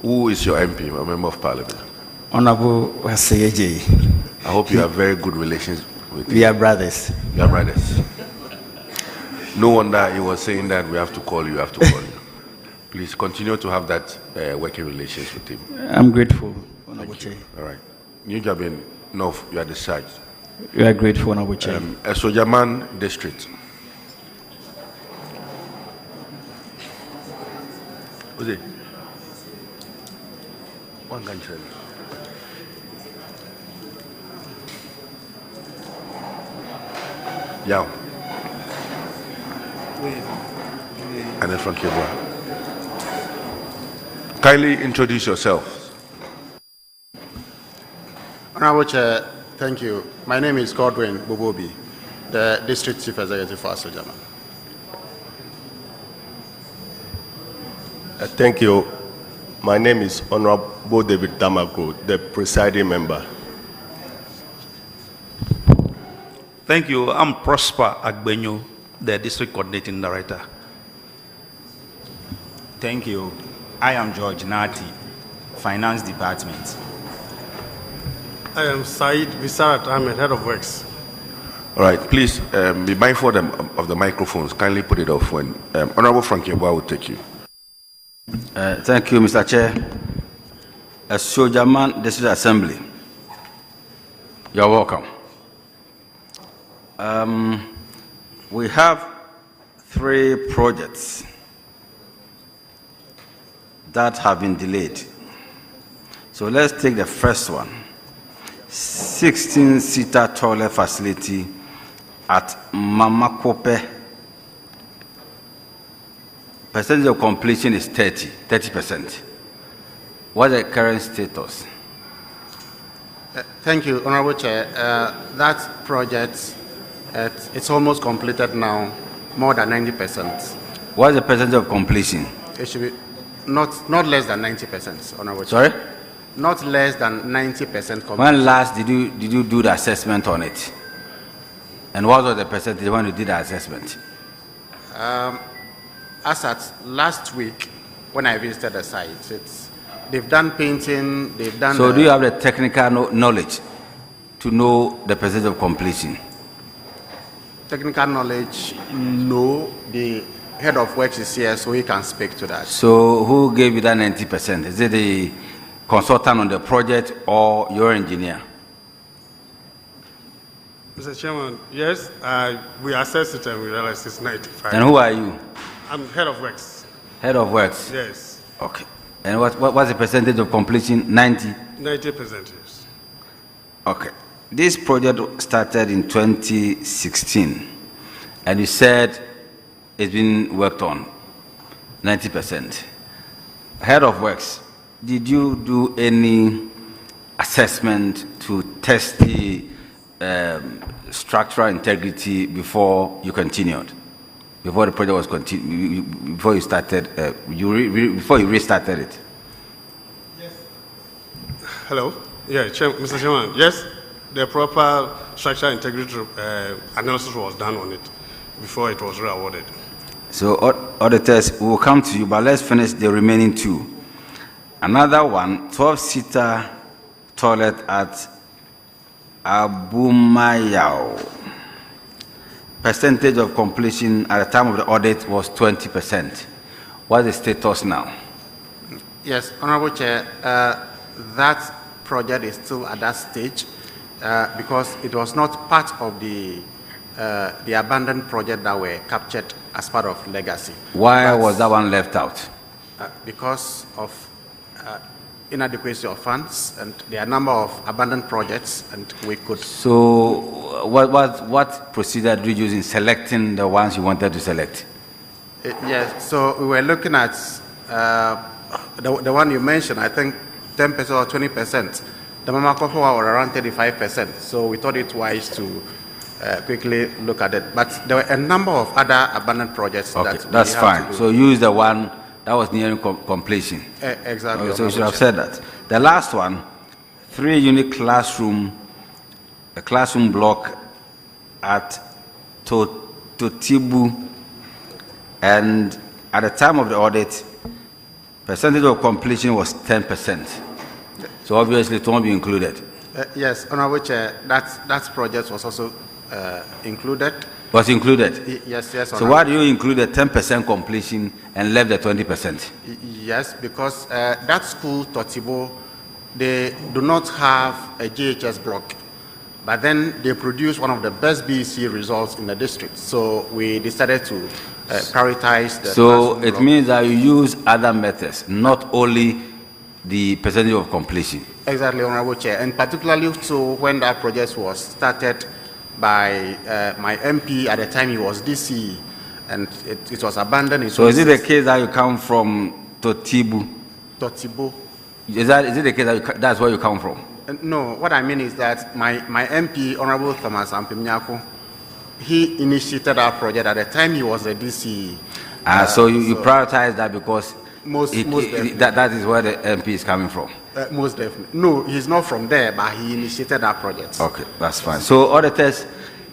S1: Who is your MP, a member of parliament?
S16: Honorable Waseyeje.
S1: I hope you have very good relations with him.
S16: We are brothers.
S1: You are brothers. No wonder he was saying that we have to call you, Please continue to have that working relations with him.
S16: I'm grateful, Honorable Chair.
S1: All right. New Jabin North, you are discharged.
S16: We are grateful, Honorable Chair.
S1: Sojaman District. Who's it? One country. Yeah. And then from Kibwa. Kindly introduce yourself.
S22: Honorable Chair, thank you. My name is Godwin Bobobi, the District Chief Executive for Sojaman.
S23: Thank you. My name is Honorable David Damagro, the presiding member.
S7: Thank you. I'm Prosper Agbenyo, the District Coordinating Director.
S24: Thank you. I am George Nati, Finance Department.
S22: I am Said Visarat Ahmed, Head of Works.
S1: All right, please be mindful of the microphones. Kindly put it off when Honorable Frankie Yeboah will take you.
S14: Thank you, Mr. Chair. Sojaman District Assembly, you're welcome. We have 3 projects that have been delayed. So let's take the first one. 16-seater toilet facility at Mamakope. Percentage of completion is 30%. What's the current status?
S22: Thank you, Honorable Chair. That project, it's almost completed now, more than 90%.
S14: What's the percentage of completion?
S22: It should be not less than 90%, Honorable
S14: Sorry?
S22: Chair. Not less than 90% completion.
S14: When last did you do the assessment on it? And what was the percentage when you did the assessment?
S22: As at last week, when I visited the site, they've done painting, they've done...
S14: So do you have the technical knowledge to know the percentage of completion?
S22: Technical knowledge, no. The head of works is here, so he can speak to that.
S14: So who gave you that 90%? Is it the consultant on the project or your engineer?
S3: Mr. Chairman, yes, we assessed it and we realized it's 95.
S14: And who are you?
S3: I'm head of works.
S14: Head of works?
S3: Yes.
S14: Okay. And what's the percentage of completion? 90?
S3: 90%, yes.
S14: Okay. This project started in 2016, and you said it's been worked on 90%. Head of works, did you do any assessment to test the structural integrity before you continued? Before the project was continued, before you started, before you restarted it?
S3: Yes. Hello? Yeah, Mr. Chairman, yes. The proper structural integrity analysis was done on it before it was re-awarded. So
S14: auditors, we will come to you, but let's finish the remaining two. Another one, 12-seater toilet at Abumayao. Percentage of completion at the time of the audit was 20%. What is the status now?
S22: Yes, Honorable Chair, that project is still at that stage. Because it was not part of the abandoned project that were captured as part of legacy.
S14: Why was that one left out?
S22: Because of inadequacy of funds, and there are a number of abandoned projects, and we could...
S14: So what procedure did you use in selecting the ones you wanted to select?
S22: Yes, so we were looking at the one you mentioned, I think 10% or 20%. The Mama Kofa were around 35%, so we thought it wise to quickly look at it. But there were a number of other abandoned projects.
S14: Okay, that's fine. So use the one that was nearing completion.
S22: Exactly.
S14: Okay, so you should have said that. The last one, 3-unit classroom, a classroom block at Totibu, and at the time of the audit, percentage of completion was 10%. So obviously it won't be included.
S22: Yes, Honorable Chair, that project was also included.
S14: Was included?
S22: Yes, yes.
S14: So why do you include the 10% completion and left the 20%?
S22: Yes, because that school, Totibo, they do not have a GHS block, but then they produce one of the best BEC results in the district. So we decided to prioritize the...
S14: So it means that you use other methods, not only the percentage of completion.
S22: Exactly, Honorable Chair, and particularly so when that project was started by my MP at the time he was DC, and it was abandoned.
S14: So is it the case that you come from Totibu?
S22: Totibu.
S14: Is it the case that that's where you come from?
S22: No, what I mean is that my MP, Honorable Thomas Ampimnyako, he initiated our project at the time he was the DC.
S14: So you prioritize that because
S22: most
S14: that is where the MP is coming from.
S22: Most definitely. No, he's not from there, but he initiated that project.
S14: Okay, that's fine. So auditors,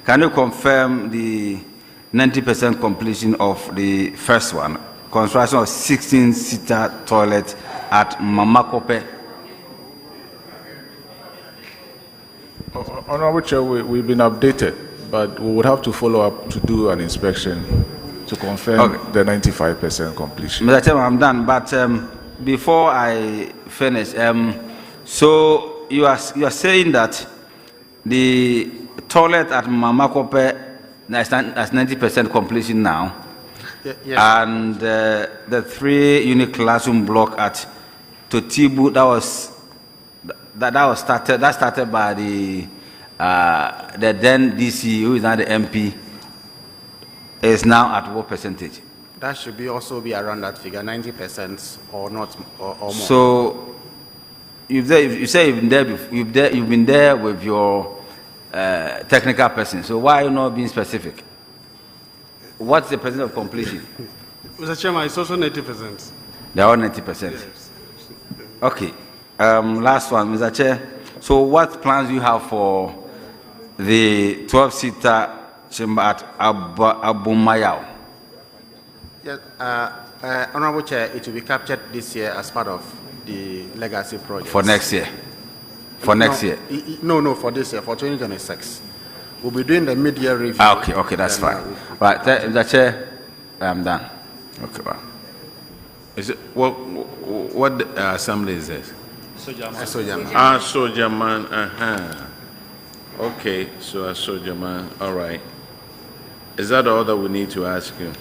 S14: can you confirm the 90% completion of the first one, construction of 16-seater toilet at Mamakope?
S17: Honorable Chair, we've been updated, but we would have to follow up to do an inspection to confirm the 95% completion.
S14: Mr. Chairman, I'm done, but before I finish, so you are saying that the toilet at Mamakope has 90% completion now,
S22: yes.
S14: And the 3-unit classroom block at Totibu that started by the then DC, who is now the MP, is now at what percentage?
S22: That should also be around that figure, 90% or not, or more.
S14: So, you say you've been there with your technical person. So why are you not being specific? What's the percent of completion?
S3: Mr. Chairman, it's also 90%.
S14: They're all 90%. Yes. Okay. Last one, Mr. Chair. So what plans do you have for the 12-seater chamber at Abumayao.
S22: Yes, Honorable Chair, it will be captured this year as part of the legacy project.
S14: For next year? For next year?
S22: No, for this year, for 2026. We'll be doing the mid-year review.
S14: Okay, that's fine. Right, the Chair, I'm done. Okay, well.
S10: Is it, what assembly is this?
S22: Sojaman.
S10: Sojaman, Okay, so Sojaman, all right. Is that all that we need to ask you?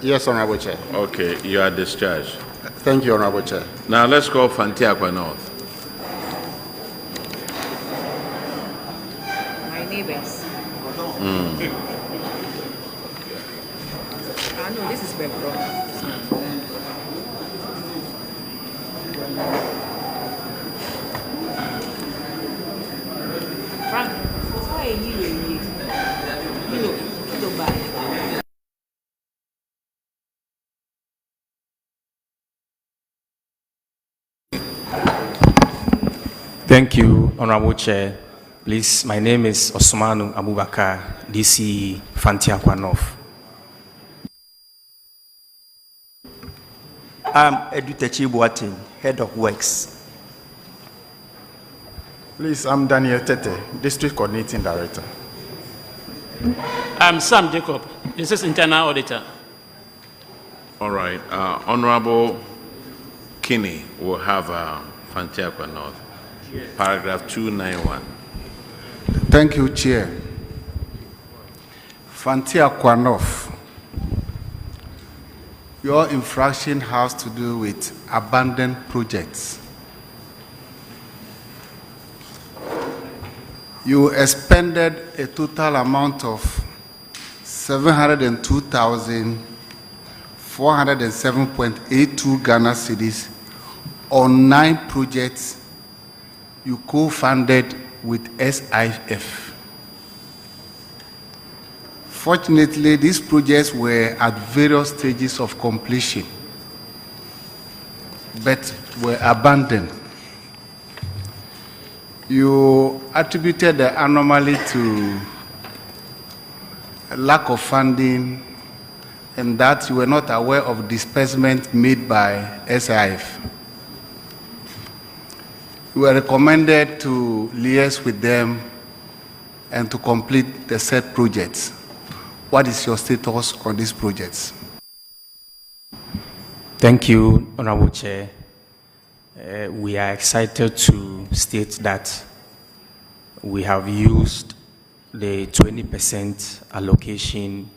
S22: Yes, Honorable Chair.
S10: Okay, you are discharged.
S22: Thank you, Honorable Chair.
S10: Now let's call Fantiakwa North.
S8: My neighbors. No, this is Bebro. Frank, why are you
S4: Thank you, Honorable Chair. Please, my name is Osmanu Abubakar, DC Fantiakwa North.
S5: I'm Edutechi Boatin, Head of Works.
S22: Please, I'm Daniel Tete, District Coordinating Director.
S19: I'm Sam Jacob, this is Internal Auditor.
S10: All right, Honorable Kinney will have Fantiakwa North. Paragraph 291.
S22: Thank you, Chair. Fantiakwa North. Your infraction has to do with abandoned projects. You expended a total amount of 702,407.82 Ghana cedis on 9 projects you co-funded with SIF. Fortunately, these projects were at various stages of completion, but were abandoned. You attributed the anomaly to a lack of funding and that you were not aware of disbursement made by SIF. You were recommended to liaise with them and to complete the said projects. What is your status on these projects?
S4: Thank you, Honorable Chair. We are excited to state that we have used the 20% allocation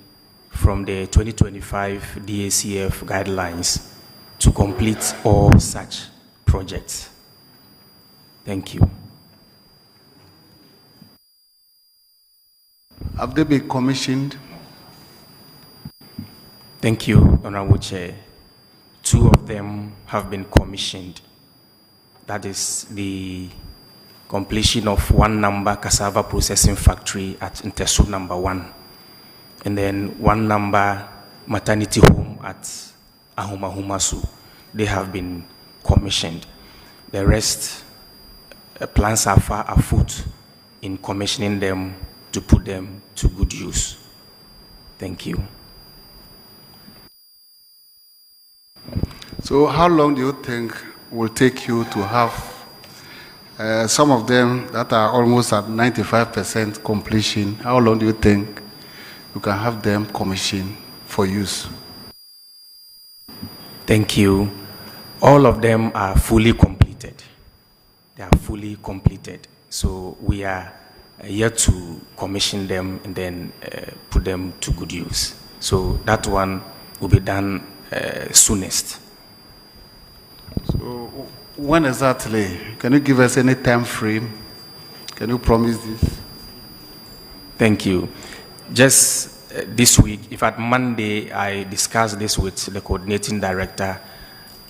S4: from the 2025 DACF guidelines to complete all such projects. Thank you.
S22: Have they been commissioned?
S4: Thank you, Honorable Chair. 2 of them have been commissioned. That is the completion of 1 number cassava processing factory at Intesu number 1. And then 1 number maternity home at Ahumahumasu. They have been commissioned. The rest plans are far afoot in commissioning them to put them to good use. Thank you.
S22: So how long do you think will take you to have some of them that are almost at 95% completion? How long do you think you can have them commissioned for use?
S4: Thank you. All of them are fully completed. They are fully completed. So we are yet to commission them and then put them to good use. So that one will be done soonest.
S22: So when exactly? Can you give us any time frame? Can you promise this?
S4: Thank you. Just this week, in fact, Monday, I discussed this with the coordinating director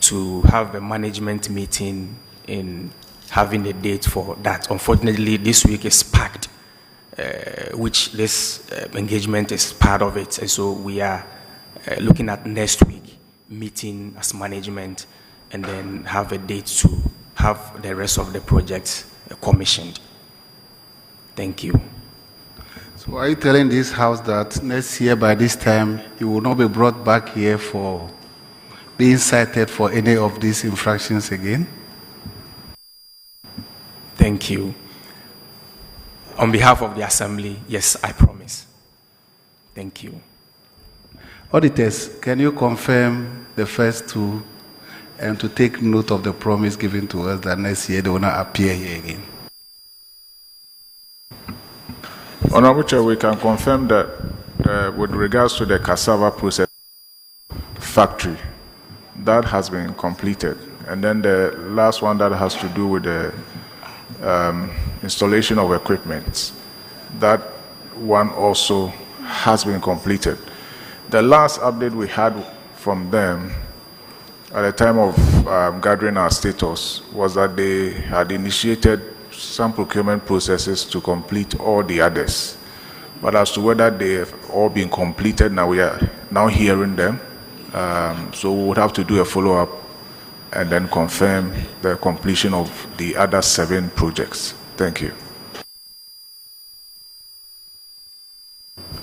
S4: to have a management meeting in having a date for that. Unfortunately, this week is packed, which this engagement is part of it. And so we are looking at next week, meeting as management, and then have a date to have the rest of the projects commissioned. Thank you.
S22: So are you telling this house that next year by this time you will not be brought back here for being cited for any of these infractions again?
S4: Thank you. On behalf of the Assembly, yes, I promise. Thank you.
S22: Auditors, can you confirm the first two and to take note of the promise given to us that next year they will not appear here again?
S17: Honorable Chair, we can confirm that with regards to the cassava process factory, that has been completed. And then the last one that has to do with the installation of equipment, that one also has been completed. The last update we had from them at the time of gathering our status was that they had initiated some procurement processes to complete all the others. But as to whether they have all been completed, now we are now hearing them. So we would have to do a follow-up and then confirm the completion of the other 7 projects. Thank you.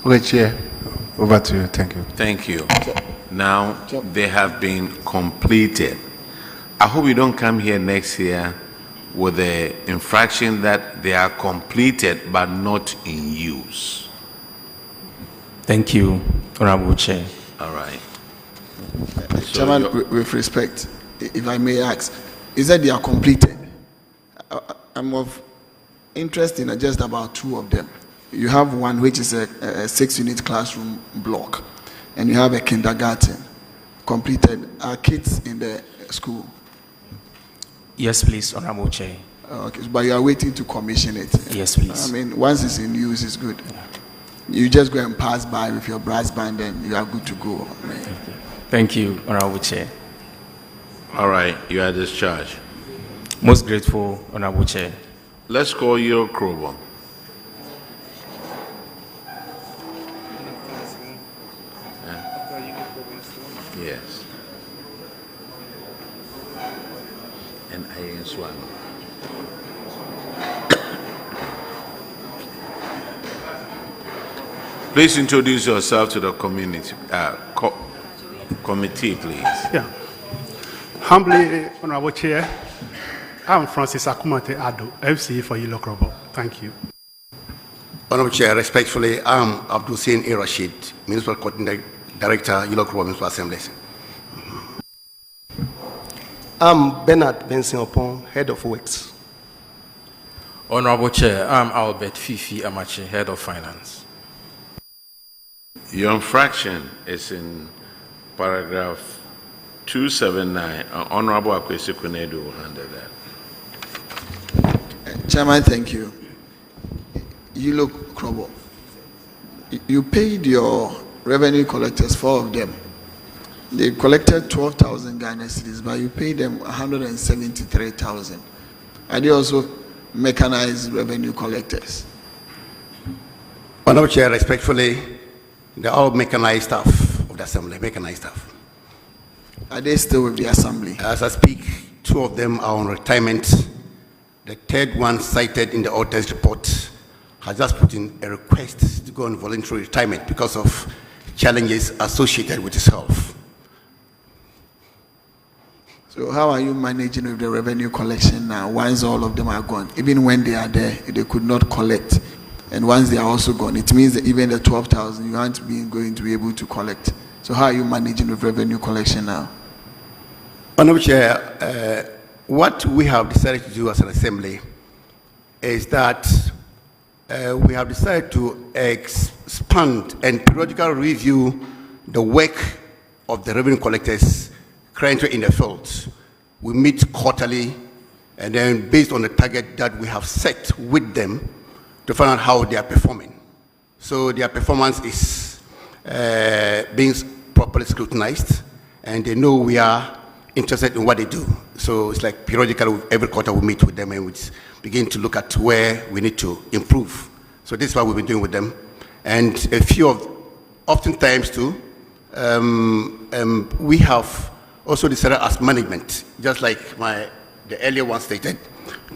S22: Okay, Chair, over to you. Thank you.
S10: Thank you. Now they have been completed. I hope you don't come here next year with the infraction that they are completed but not in use.
S4: Thank you, Honorable Chair.
S10: All right.
S9: Chairman, with respect, if I may ask, is that they are completed? I'm of interest in just about 2 of them. You have one which is a 6-unit classroom block, and you have a kindergarten completed. Are kids in the school?
S4: Yes, please, Honorable Chair.
S9: Okay, but you are waiting to commission it.
S4: Yes, please.
S9: I mean, once it's in use, it's good. You just go and pass by with your brass band, and you are good to go.
S4: Thank you, Honorable Chair.
S10: All right, you are discharged.
S4: Most grateful, Honorable Chair.
S10: Let's call your Krobo. Yes. And I am Swan. Please introduce yourself to the community committee, please.
S3: Yeah. Humbly, Honorable Chair, I'm Francis Akumate Ado, MC for Yellow Krobo. Thank you.
S6: Honorable Chair, respectfully, I'm Abdul Hussein A. Rashid, Municipal Coordinator Director, Yellow Krobo Municipal Assembly.
S12: I'm Bernard Benson Upon, Head of Works.
S13: Honorable Chair, I'm Albert Fifi Amache, Head of Finance.
S10: Your infraction is in paragraph 279. Honorable Akwesi Kunedu will handle that.
S9: Chairman, thank you. Yellow Krobo, you paid your revenue collectors, 4 of them. They collected 12,000 Ghana cedis, but you paid them 173,000. Are they also mechanized revenue collectors?
S6: Honorable Chair, respectfully, they're all mechanized staff of the Assembly, mechanized staff.
S9: Are they still with the Assembly?
S6: As I speak, 2 of them are on retirement. The 3rd one cited in the auditor's report has just put in a request to go on voluntary retirement because of challenges associated with his health.
S9: So how are you managing with the revenue collection now once all of them are gone? Even when they are there, they could not collect. And once they are also gone, it means that even the 12,000 you aren't going to be able to collect. So how are you managing with revenue collection now?
S6: Honorable Chair, what we have decided to do as an Assembly is that we have decided to expand and periodically review the work of the revenue collectors currently in the field. We meet quarterly, and then based on the target that we have set with them to find out how they are performing. So their performance is being properly scrutinized, and they know we are interested in what they do. So it's like periodically, every quarter we meet with them and we begin to look at where we need to improve. So this is what we've been doing with them. And a few of, oftentimes too, we have also decided as management, just like the earlier one stated,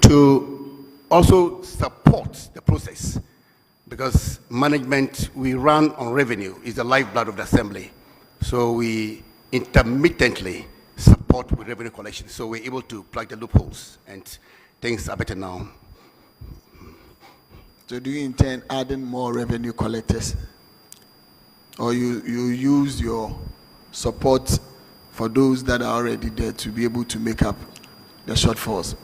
S6: to also support the process because management, we run on revenue, is the lifeblood of the assembly. So we intermittently support with revenue collection. So we're able to plug the loopholes, and things are better now.
S9: So do you intend adding more revenue collectors? Or you use your support for those that are already there to be able to make up the shortfalls?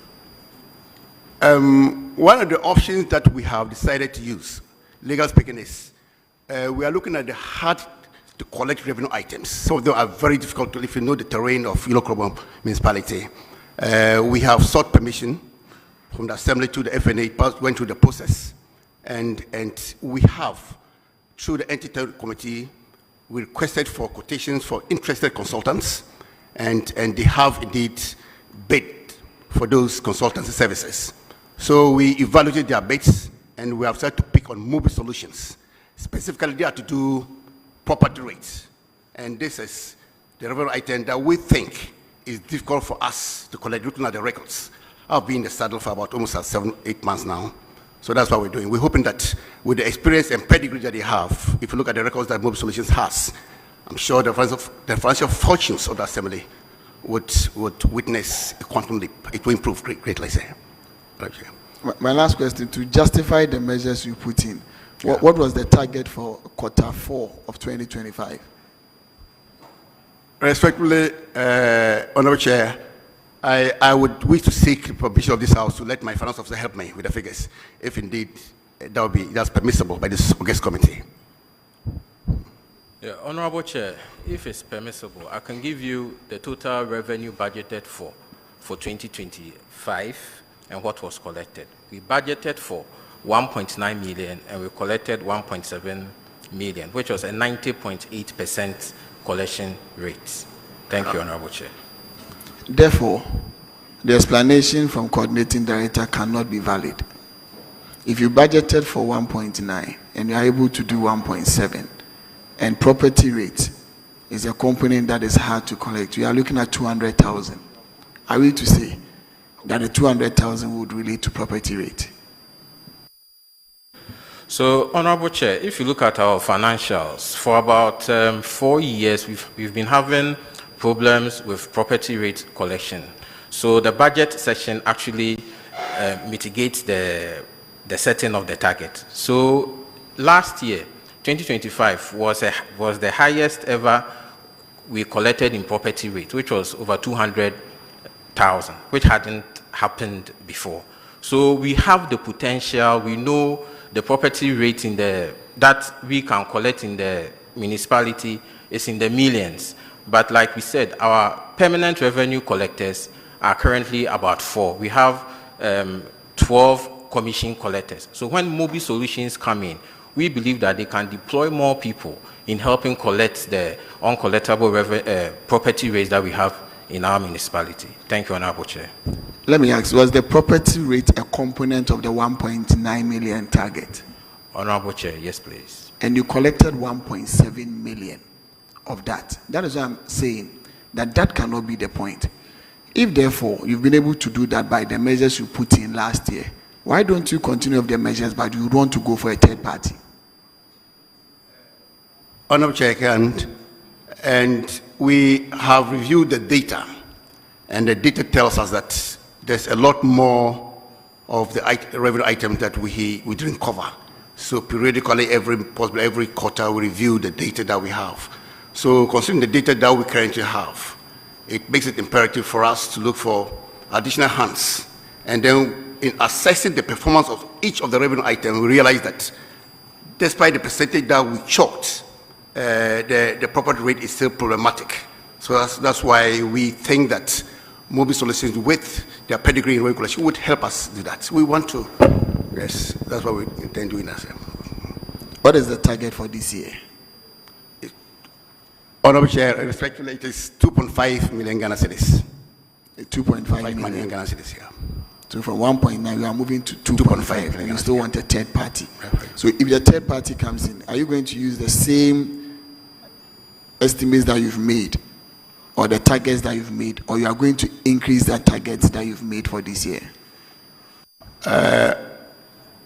S6: One of the options that we have decided to use, legal speaking, is we are looking at the hard to collect revenue items. Some of them are very difficult to, if you know the terrain of Ilokrobo municipality. We have sought permission from the assembly to the FNA, went through the process, and we have, through the entity committee, we requested for quotations for interested consultants, and they have indeed bid for those consultancy services. So we evaluated their bids, and we have started to pick on mobile solutions. Specifically, they are to do property rates, and this is the revenue item that we think is difficult for us to collect, looking at the records. I've been in the saddle for about almost 7-8 months now. So that's what we're doing. We're hoping that with the experience and pedigree that they have, if you look at the records that Mobile Solutions has, I'm sure the financial fortunes of the assembly would witness a quantum leap. It will improve greatly.
S9: My last question, to justify the measures you put in, what was the target for Q4 of 2025?
S6: Respectfully, Honorable Chair, I would wish to seek permission of this House to let my finance officer help me with the figures, if indeed that's permissible by this August committee.
S13: Yeah, Honorable Chair, if it's permissible, I can give you the total revenue budgeted for 2025 and what was collected. We budgeted for 1.9 million and we collected 1.7 million, which was a 90.8% collection rate. Thank you, Honorable Chair.
S9: Therefore, the explanation from coordinating director cannot be valid. If you budgeted for 1.9 and you are able to do 1.7, and property rate is a component that is hard to collect, you are looking at 200,000. Are we to say that the 200,000 would relate to property rate?
S13: So, Honorable Chair, if you look at our financials, for about 4 years, we've been having problems with property rate collection. So the budget section actually mitigates the setting of the target. So last year, 2025 was the highest ever we collected in property rate, which was over 200,000, which hadn't happened before. So we have the potential. We know the property rate that we can collect in the municipality is in the millions. But like we said, our permanent revenue collectors are currently about 4. We have 12 commission collectors. So when mobile solutions come in, we believe that they can deploy more people in helping collect the uncollectible property rates that we have in our municipality. Thank you, Honorable Chair.
S9: Let me ask, was the property rate a component of the 1.9 million target?
S13: Honorable Chair, yes, please.
S9: And you collected 1.7 million of that. That is why I'm saying that cannot be the point. If therefore you've been able to do that by the measures you put in last year, why don't you continue with the measures but you want to go for a third party?
S6: Honorable Chair, and we have reviewed the data, and the data tells us that there's a lot more of the revenue items that we didn't cover. So periodically, every quarter, we review the data that we have. So considering the data that we currently have, it makes it imperative for us to look for additional hands. And then in assessing the performance of each of the revenue items, we realize that despite the percentage that we chalked, the property rate is still problematic. So that's why we think that mobile solutions with their pedigree in regulation would help us do that. We want to, yes, that's what we intend doing.
S9: What is the target for this year?
S6: Honorable Chair, respectfully, it is 2.5 million Ghana cedis.
S9: 2.5
S6: million Ghana cedis, yeah.
S9: So from 1.9, we are moving to 2.5, and you still want a third party. So if the third party comes in, are you going to use the same estimates that you've made, or the targets that you've made, or you are going to increase the targets that you've made for this year?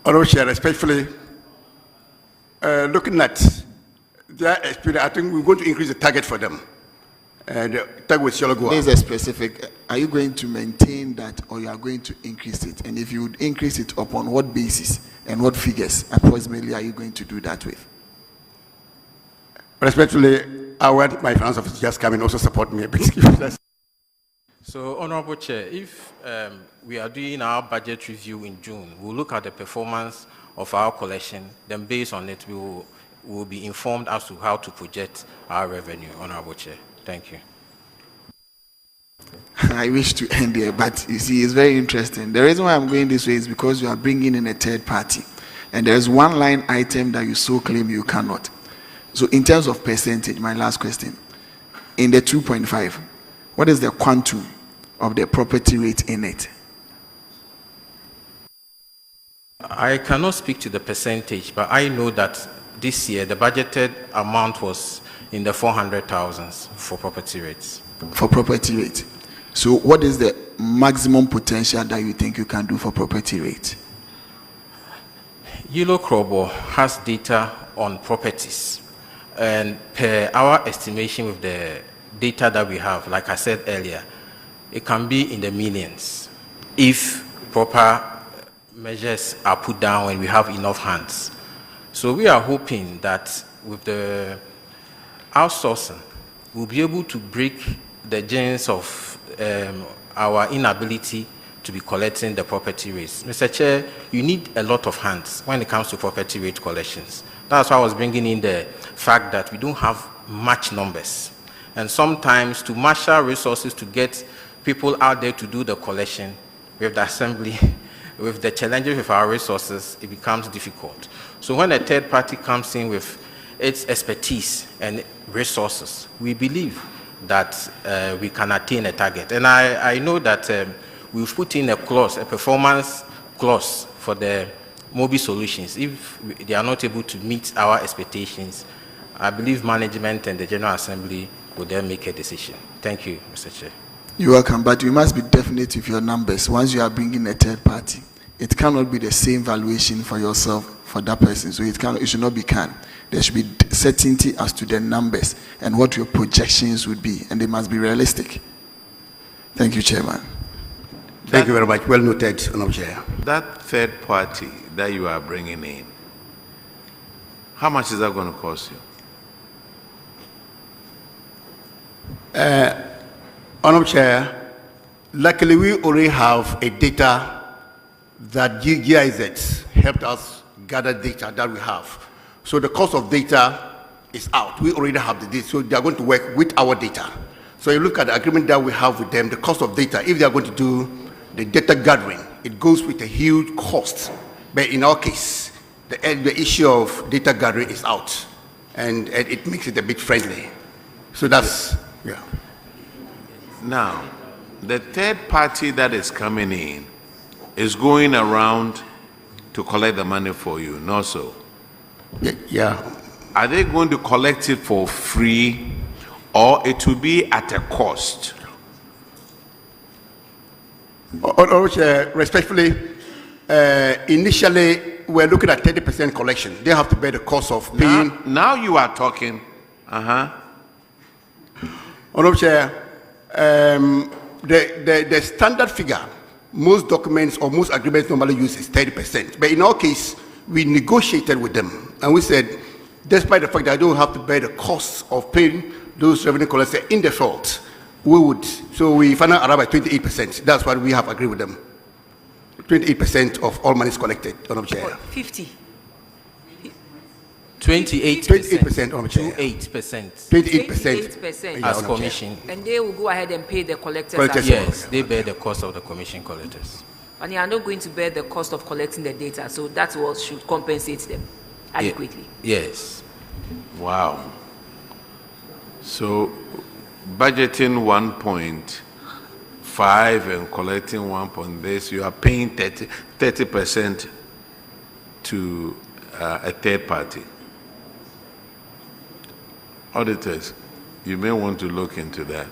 S6: Honorable Chair, respectfully, looking at their experience, I think we're going to increase the target for them. The target with Shologo.
S9: This is specific. Are you going to maintain that, or you are going to increase it? And if you would increase it upon what basis and what figures approximately are you going to do that with?
S6: Respectfully, I want my finance officer to just come and also support me a bit.
S13: So, Honorable Chair, if we are doing our budget review in June, we'll look at the performance of our collection, then based on it, we will be informed as to how to project our revenue, Honorable Chair. Thank you.
S9: I wish to end here, but you see, it's very interesting. The reason why I'm going this way is because you are bringing in a third party, and there's one line item that you so claim you cannot. So in terms of percentage, my last question, in the 2.5, what is the quantum of the property rate in it?
S13: I cannot speak to the percentage, but I know that this year the budgeted amount was in the 400,000s for property rates.
S9: For property rate. So what is the maximum potential that you think you can do for property rate?
S13: Yellow Krobo has data on properties, and per our estimation with the data that we have, like I said earlier, it can be in the millions if proper measures are put down when we have enough hands. So we are hoping that with the outsourcing, we'll be able to break the genes of our inability to be collecting the property rates. Mr. Chair, you need a lot of hands when it comes to property rate collections. That's why I was bringing in the fact that we don't have much numbers. And sometimes to marshal resources to get people out there to do the collection with the assembly, with the challenges with our resources, it becomes difficult. So when a third party comes in with its expertise and resources, we believe that we can attain a target. And I know that we've put in a clause, a performance clause for the mobile solutions. If they are not able to meet our expectations, I believe management and the General Assembly will then make a decision. Thank you, Mr. Chair.
S9: You're welcome, but you must be definite with your numbers. Once you are bringing a third party, it cannot be the same valuation for yourself for that person. So it should not be can. There should be certainty as to the numbers and what your projections would be, and they must be realistic. Thank you, Chairman.
S6: Thank you very much. Well noted, Honorable Chair.
S10: That third party that you are bringing in, how much is that going to cost you?
S6: Honorable Chair, luckily we already have a data that GIZ helped us gather data that we have. So the cost of data is out. We already have the data, so they are going to work with our data. So you look at the agreement that we have with them, the cost of data, if they are going to do the data gathering, it goes with a huge cost. But in our case, the issue of data gathering is out, and it makes it a bit friendly. So that's, yeah.
S10: Now, the third party that is coming in is going around to collect the money for you, not so?
S6: Yeah.
S10: Are they going to collect it for free, or it will be at a cost?
S6: Respectfully, initially we're looking at 30% collection. They have to bear the cost of paying.
S10: Now you are talking.
S6: Honorable Chair, the standard figure, most documents or most agreements normally use is 30%. But in our case, we negotiated with them and we said, despite the fact that I don't have to bear the costs of paying those revenue collectors in default, we would. So we finally arrived at 28%. That's what we have agreed with them. 28% of all monies collected, Honorable Chair.
S8: 50.
S13: 28%.
S6: 28%, Honorable Chair.
S13: 28%.
S6: 28%
S13: as commission.
S8: And they will go ahead and pay the collectors.
S13: Yes, they bear the cost of the commission collectors.
S8: And they are not going to bear the cost of collecting the data, so that's what should compensate them adequately.
S13: Yes.
S10: Wow. So budgeting 1.5 and collecting 1. This, you are paying 30% to a third party. Auditors, you may want to look into that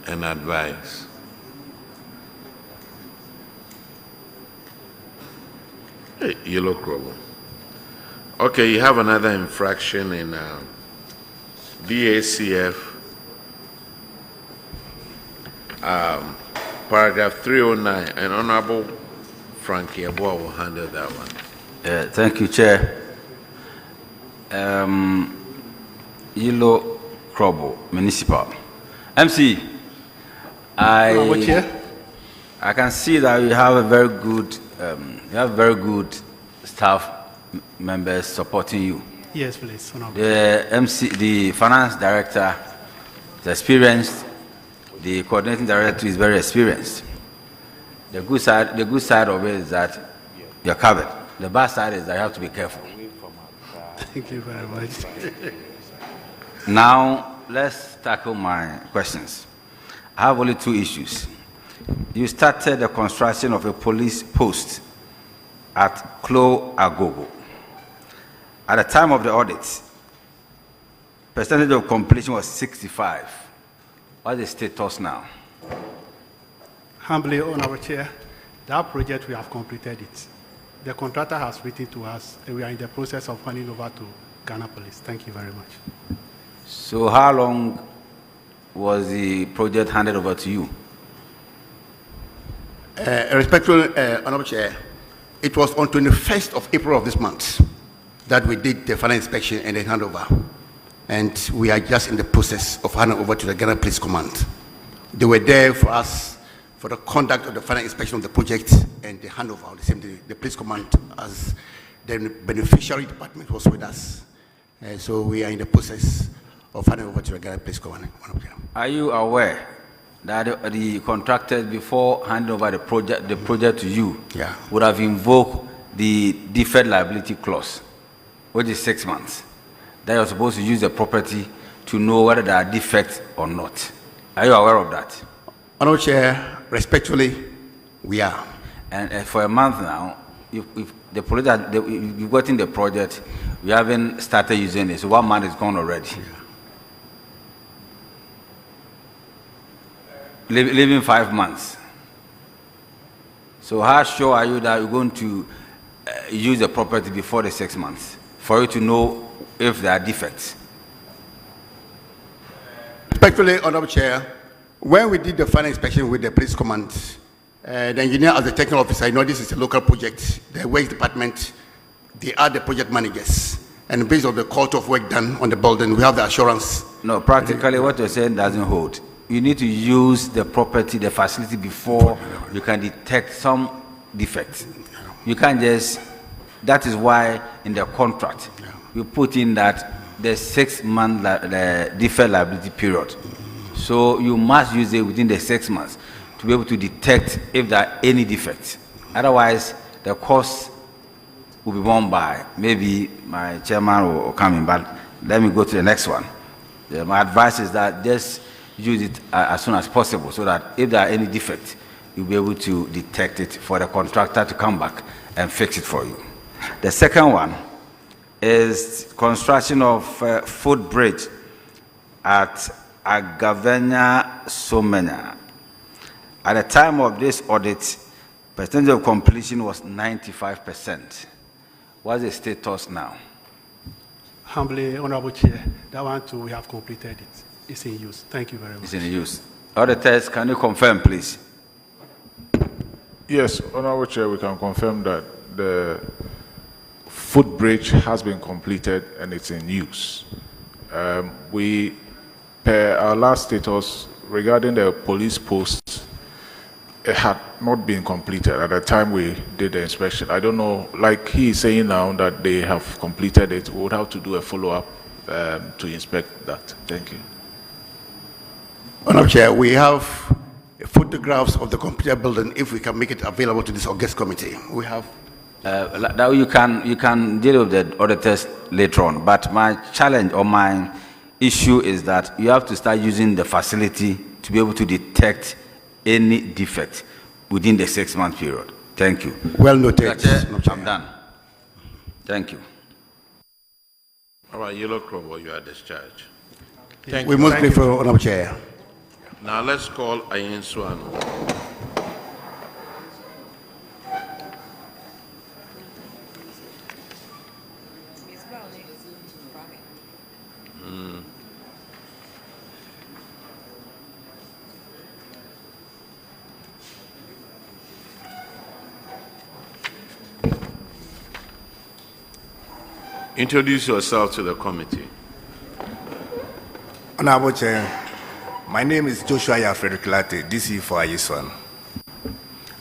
S10: and advise. Hey, Yellow Crow. Okay, you have another infraction in DACF, paragraph 309, and Honorable Frankie Aboa will handle that one.
S14: Thank you, Chair. Yellow Crobo, Municipal. MC, I can see that you have a very good, staff members supporting you.
S12: Yes, please.
S14: The finance director is experienced. The coordinating director is very experienced. The good side of it is that you're covered. The bad side is that you have to be careful.
S12: Thank you very much.
S14: Now, let's tackle my questions. I have only 2 issues. You started the construction of a police post at Klo Agogo. At the time of the audit, percentage of completion was 65. What's the status now?
S12: Humbly, Honorable Chair, that project, we have completed it. The contractor has written to us, and we are in the process of handing over to Ghana Police. Thank you very much.
S14: So how long was the project handed over to you?
S6: Respectful Honorable Chair, it was on 21st of April of this month that we did the final inspection and then handover. And we are just in the process of handing over to the Ghana Police Command. They were there for us for the conduct of the final inspection of the project and the handover of the same day. The Police Command, as the beneficiary department, was with us. So we are in the process of handing over to the Ghana Police Command.
S14: Are you aware that the contractors, before handing over the project to you, would have invoked the deferred liability clause, which is 6 months? That you're supposed to use the property to know whether there are defects or not. Are you aware of that?
S6: Honorable Chair, respectfully, we are.
S14: And for a month now, if the project, you've gotten the project, we haven't started using it, so 1 month is gone already. Leaving 5 months. So how sure are you that you're going to use the property before the 6 months for you to know if there are defects?
S6: Respectfully, Honorable Chair, when we did the final inspection with the Police Command, the engineer as the technical officer, I know this is a local project, the Waste Department, they are the project managers. And based on the quality of work done on the building, we have the assurance.
S14: No, practically what you're saying doesn't hold. You need to use the property, the facility, before you can detect some defects. You can't just, that is why in the contract, you put in that the 6 month deferred liability period. So you must use it within the 6 months to be able to detect if there are any defects. Otherwise, the cost will be borne by, maybe my chairman will come in, but let me go to the next one. My advice is that just use it as soon as possible so that if there are any defects, you'll be able to detect it for the contractor to come back and fix it for you. The second one is construction of footbridge at Agavenya Somenya. At the time of this audit, percentage of completion was 95%. What's the status now?
S12: Humbly, Honorable Chair, that one too, we have completed it. It's in use. Thank you very much.
S14: It's in use. Auditors, can you confirm, please?
S17: Yes, Honorable Chair, we can confirm that the footbridge has been completed and it's in use. Per our last status regarding the police post, it had not been completed at the time we did the inspection. I don't know, like he is saying now that they have completed it, we would have to do a follow-up to inspect that. Thank you.
S6: Honorable Chair, we have photographs of the completed building if we can make it available to this August committee. We have.
S14: Now you can deal with the auditors later on, but my challenge or my issue is that you have to start using the facility to be able to detect any defect within the 6 month period. Thank you.
S6: Well noted.
S14: I'm done. Thank you.
S10: All right, Yellow Crow, you are discharged.
S6: Thank you. We must pray for Honorable Chair.
S10: Now let's call Ayen Suano. Introduce yourself to the committee.
S2: Honorable Chair, my name is Joshua Yafred Kilate, DC for Ayeswan.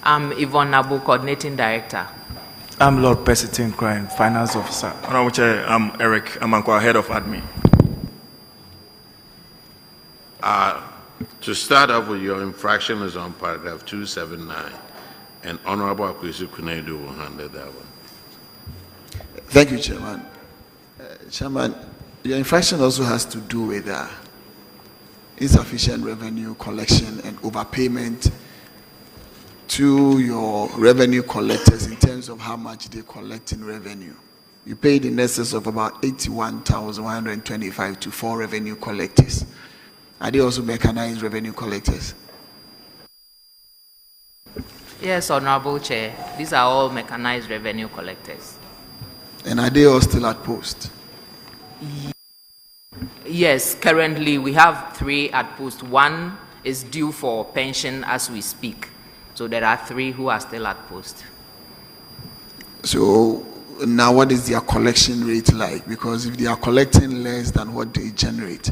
S15: I'm Yvonne Nabu, Coordinating Director.
S18: I'm Lord Persitin Crane, Finance Officer.
S21: Honorable Chair, I'm Eric Amankwa, Head of Admin.
S10: To start off with, your infraction is on paragraph 279, and Honorable Akwesi Kunedu will handle that one.
S9: Thank you, Chairman. Chairman, your infraction also has to do with insufficient revenue collection and overpayment to your revenue collectors in terms of how much they collect in revenue. You paid in excess of about 81,125 to 4 revenue collectors. Are they also mechanized revenue collectors?
S15: Yes, Honorable Chair. These are all mechanized revenue collectors.
S9: And are they all still at post?
S15: Yes, currently we have 3 at post. 1 is due for pension as we speak. So there are 3 who are still at post.
S9: So now what is their collection rate like? Because if they are collecting less than what they generate,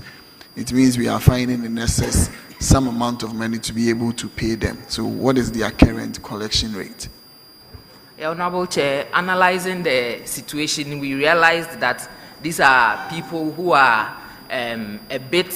S9: it means we are finding in excess some amount of money to be able to pay them. So what is their current collection rate?
S15: Honorable Chair, analyzing the situation, we realized that these are people who are a bit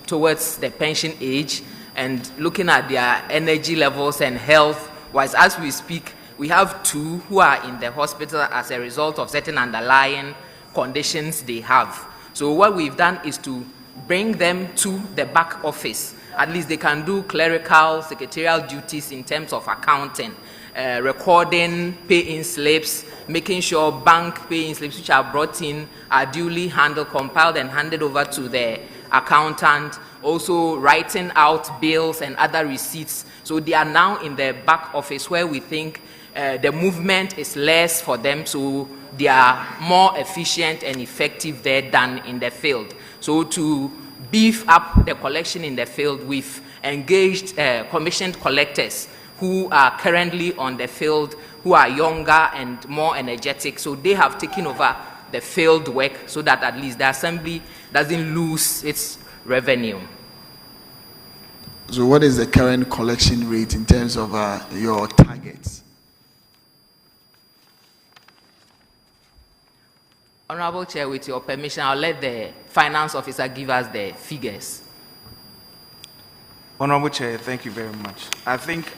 S15: towards the pension age, and looking at their energy levels and health-wise, as we speak, we have 2 who are in the hospital as a result of certain underlying conditions they have. So what we've done is to bring them to the back office. At least they can do clerical, secretarial duties in terms of accounting, recording pay-in slips, making sure bank pay-in slips which are brought in are duly handled, compiled and handed over to the accountant, also writing out bills and other receipts. So they are now in the back office where we think the movement is less for them, so they are more efficient and effective there than in the field. So to beef up the collection in the field, we've engaged commissioned collectors who are currently on the field, who are younger and more energetic. So they have taken over the field work so that at least the assembly doesn't lose its revenue.
S9: So what is the current collection rate in terms of your targets?
S15: Honorable Chair, with your permission, I'll let the finance officer give us the figures.
S18: Honorable Chair, thank you very much. I think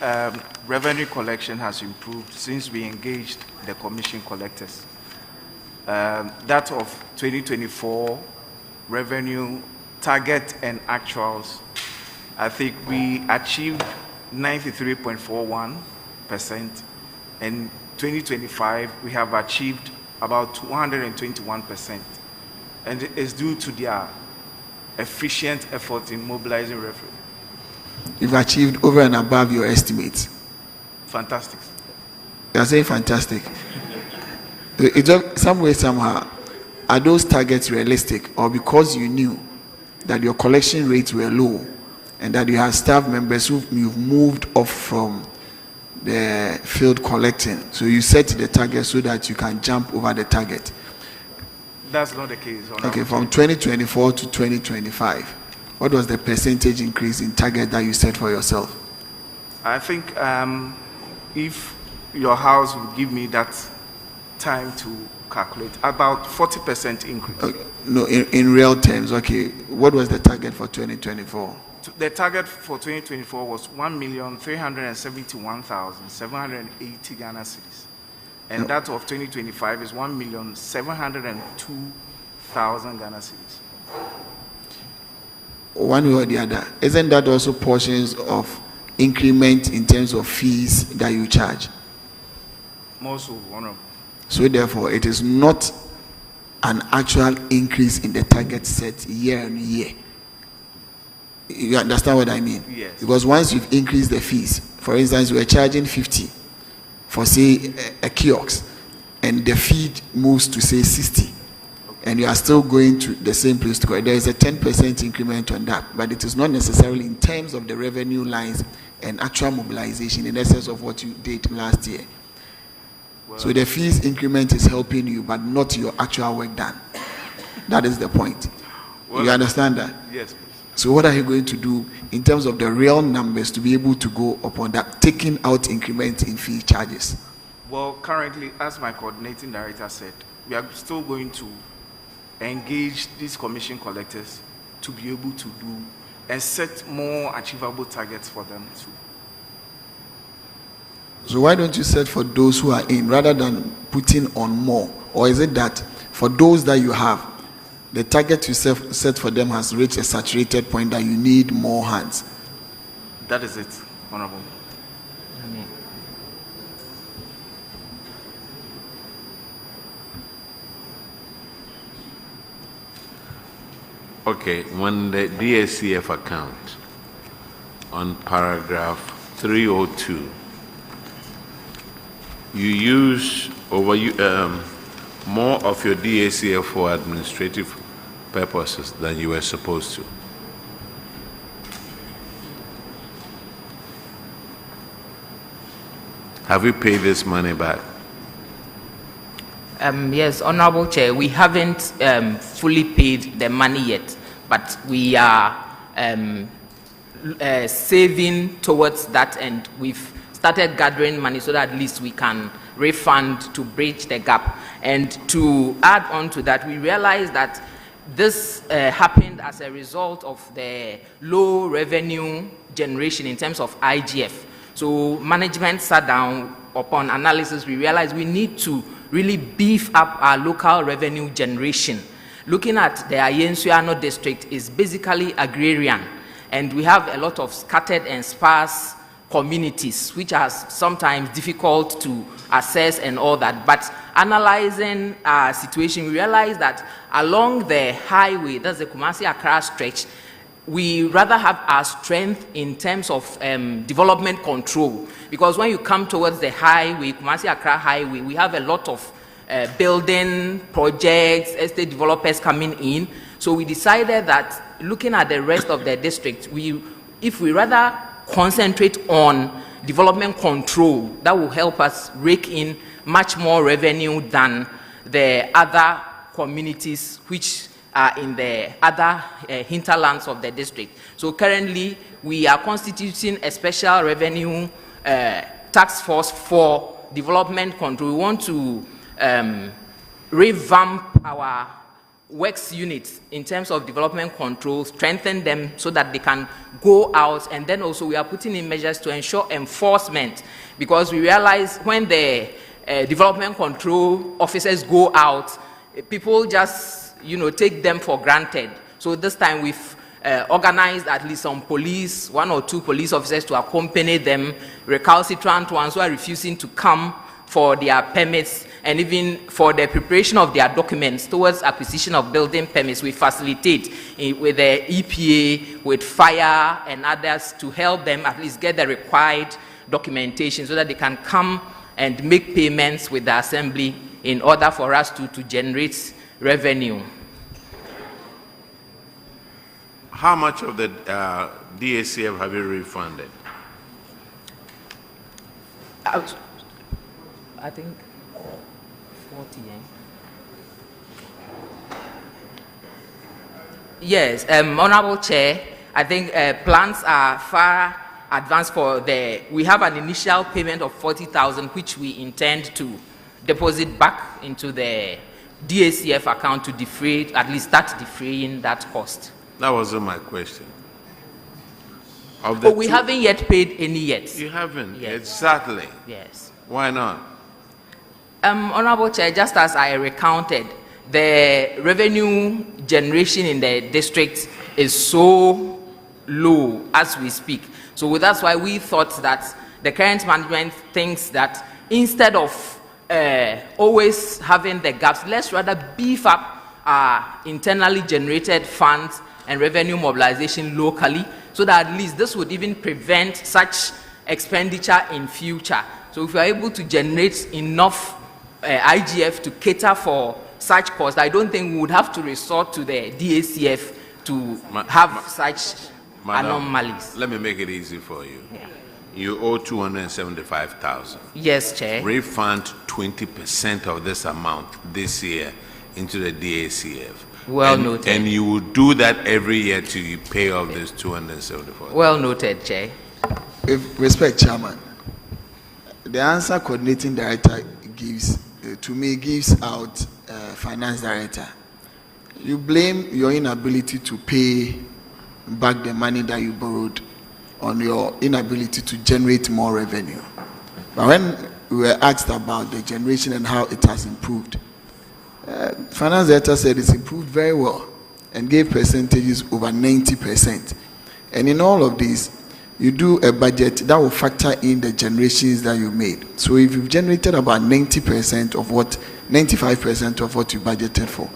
S18: revenue collection has improved since we engaged the commission collectors. That of 2024 revenue target and actuals, I think we achieved 93.41%. In 2025, we have achieved about 121%. And it's due to their efficient effort in mobilizing revenue.
S9: You've achieved over and above your estimates.
S18: Fantastic.
S9: You are saying fantastic. Some way, somehow, are those targets realistic, or because you knew that your collection rates were low and that you have staff members who you've moved off from the field collecting, so you set the target so that you can jump over the target?
S18: That's not the case.
S9: Okay, from 2024 to 2025, what was the percentage increase in target that you set for yourself?
S18: I think if your house would give me that time to calculate, about 40% increase.
S9: Okay. No, in real terms, okay, what was the target for 2024?
S18: The target for 2024 was 1,371,780 Ghana cedis. And that of 2025 is 1,702,000 Ghana cedis.
S9: One way or the other, isn't that also portions of increment in terms of fees that you charge?
S18: Most honorable.
S9: So therefore, it is not an actual increase in the target set year on year. You understand what I mean?
S18: Yes.
S9: Because once you've increased the fees, for instance, you were charging 50 for, say, a kiosk, and the fee moves to, say, 60, and you are still going to the same place to go. There is a 10% increment on that, but it is not necessarily in terms of the revenue lines and actual mobilization in excess of what you did last year. So the fees increment is helping you, but not your actual work done. That is the point. You understand that?
S18: Yes, please.
S9: So what are you going to do in terms of the real numbers to be able to go upon that, taking out increment in fee charges?
S18: Well, currently, as my coordinating director said, we are still going to engage these commission collectors to be able to do and set more achievable targets for them too.
S9: So why don't you set for those who are in rather than putting on more? Or is it that for those that you have, the target you set for them has reached a saturated point that you need more hands?
S18: That is it, Honorable.
S10: Okay, when the DSCF account on paragraph 302, you use more of your DSCF for administrative purposes than you were supposed to. Have you paid this money back?
S15: Yes, Honorable Chair, we haven't fully paid the money yet, but we are saving towards that, and we've started gathering money so that at least we can refund to bridge the gap. And to add on to that, we realized that this happened as a result of the low revenue generation in terms of IGF. So management sat down. Upon analysis, we realized we need to really beef up our local revenue generation. Looking at the Ayensuano district is basically agrarian, and we have a lot of scattered and sparse communities, which are sometimes difficult to assess and all that. But analyzing our situation, we realize that along the highway, that's the Kumasi-Accra stretch, we rather have our strength in terms of development control. Because when you come towards the highway, Kumasi-Accra highway, we have a lot of building projects, estate developers coming in. So we decided that looking at the rest of the district, if we rather concentrate on development control, that will help us rake in much more revenue than the other communities which are in the other hinterlands of the district. So currently, we are constituting a special revenue task force for development control. We want to revamp our works units in terms of development control, strengthen them so that they can go out, and then also we are putting in measures to ensure enforcement, because we realize when the development control officers go out, people just take them for granted. So this time we've organized at least some police, 1 or 2 police officers to accompany them, recalcitrant ones who are refusing to come for their permits, and even for the preparation of their documents towards acquisition of building permits. We facilitate with the EPA, with fire and others to help them at least get the required documentation so that they can come and make payments with the assembly in order for us to generate revenue.
S10: How much of the DSCF have you refunded?
S15: I think 40, Yes, Honorable Chair, I think plans are far advanced for we have an initial payment of 40,000, which we intend to deposit back into the DSCF account to defray, at least start defraying that cost.
S10: That wasn't my question.
S15: We haven't yet paid any yet.
S10: You haven't?
S15: Yes.
S10: Exactly.
S15: Yes.
S10: Why not?
S15: Honorable Chair, just as I recounted, the revenue generation in the district is so low as we speak. So that's why we thought that the current management thinks that instead of always having the gaps, let's rather beef up our internally generated funds and revenue mobilization locally, so that at least this would even prevent such expenditure in future. So if we are able to generate enough IGF to cater for such costs, I don't think we would have to resort to the DACF to have such anomalies.
S10: Let me make it easy for you.
S15: Yeah.
S10: You owe 275,000.
S15: Yes, Chair.
S10: Refund 20% of this amount this year into the DACF.
S15: Well noted.
S10: And you will do that every year till you pay off this 274,000.
S15: Well noted, Chair.
S9: With respect, Chairman, the answer coordinating director gives, to me, gives out finance director. You blame your inability to pay back the money that you borrowed on your inability to generate more revenue. But when we were asked about the generation and how it has improved, finance director said it's improved very well and gave percentages over 90%. And in all of these, you do a budget that will factor in the generations that you made. So if you've generated about 95% of what you budgeted for,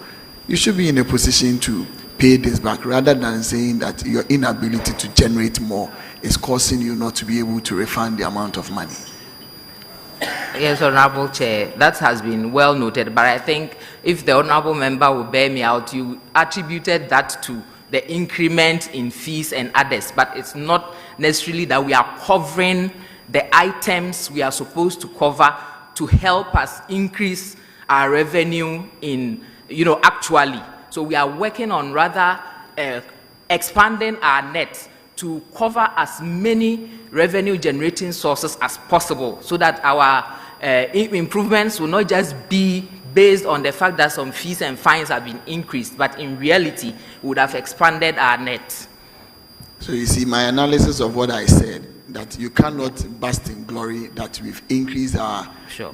S9: you should be in a position to pay this back rather than saying that your inability to generate more is causing you not to be able to refund the amount of money.
S15: Yes, Honorable Chair, that has been well noted, but I think if the Honorable Member will bear me out, you attributed that to the increment in fees and others, but it's not necessarily that we are covering the items we are supposed to cover to help us increase our revenue in, actually. So we are working on rather expanding our net to cover as many revenue generating sources as possible so that our improvements will not just be based on the fact that some fees and fines have been increased, but in reality, we would have expanded our net.
S9: So you see, my analysis of what I said, that you cannot bask in glory that we've increased our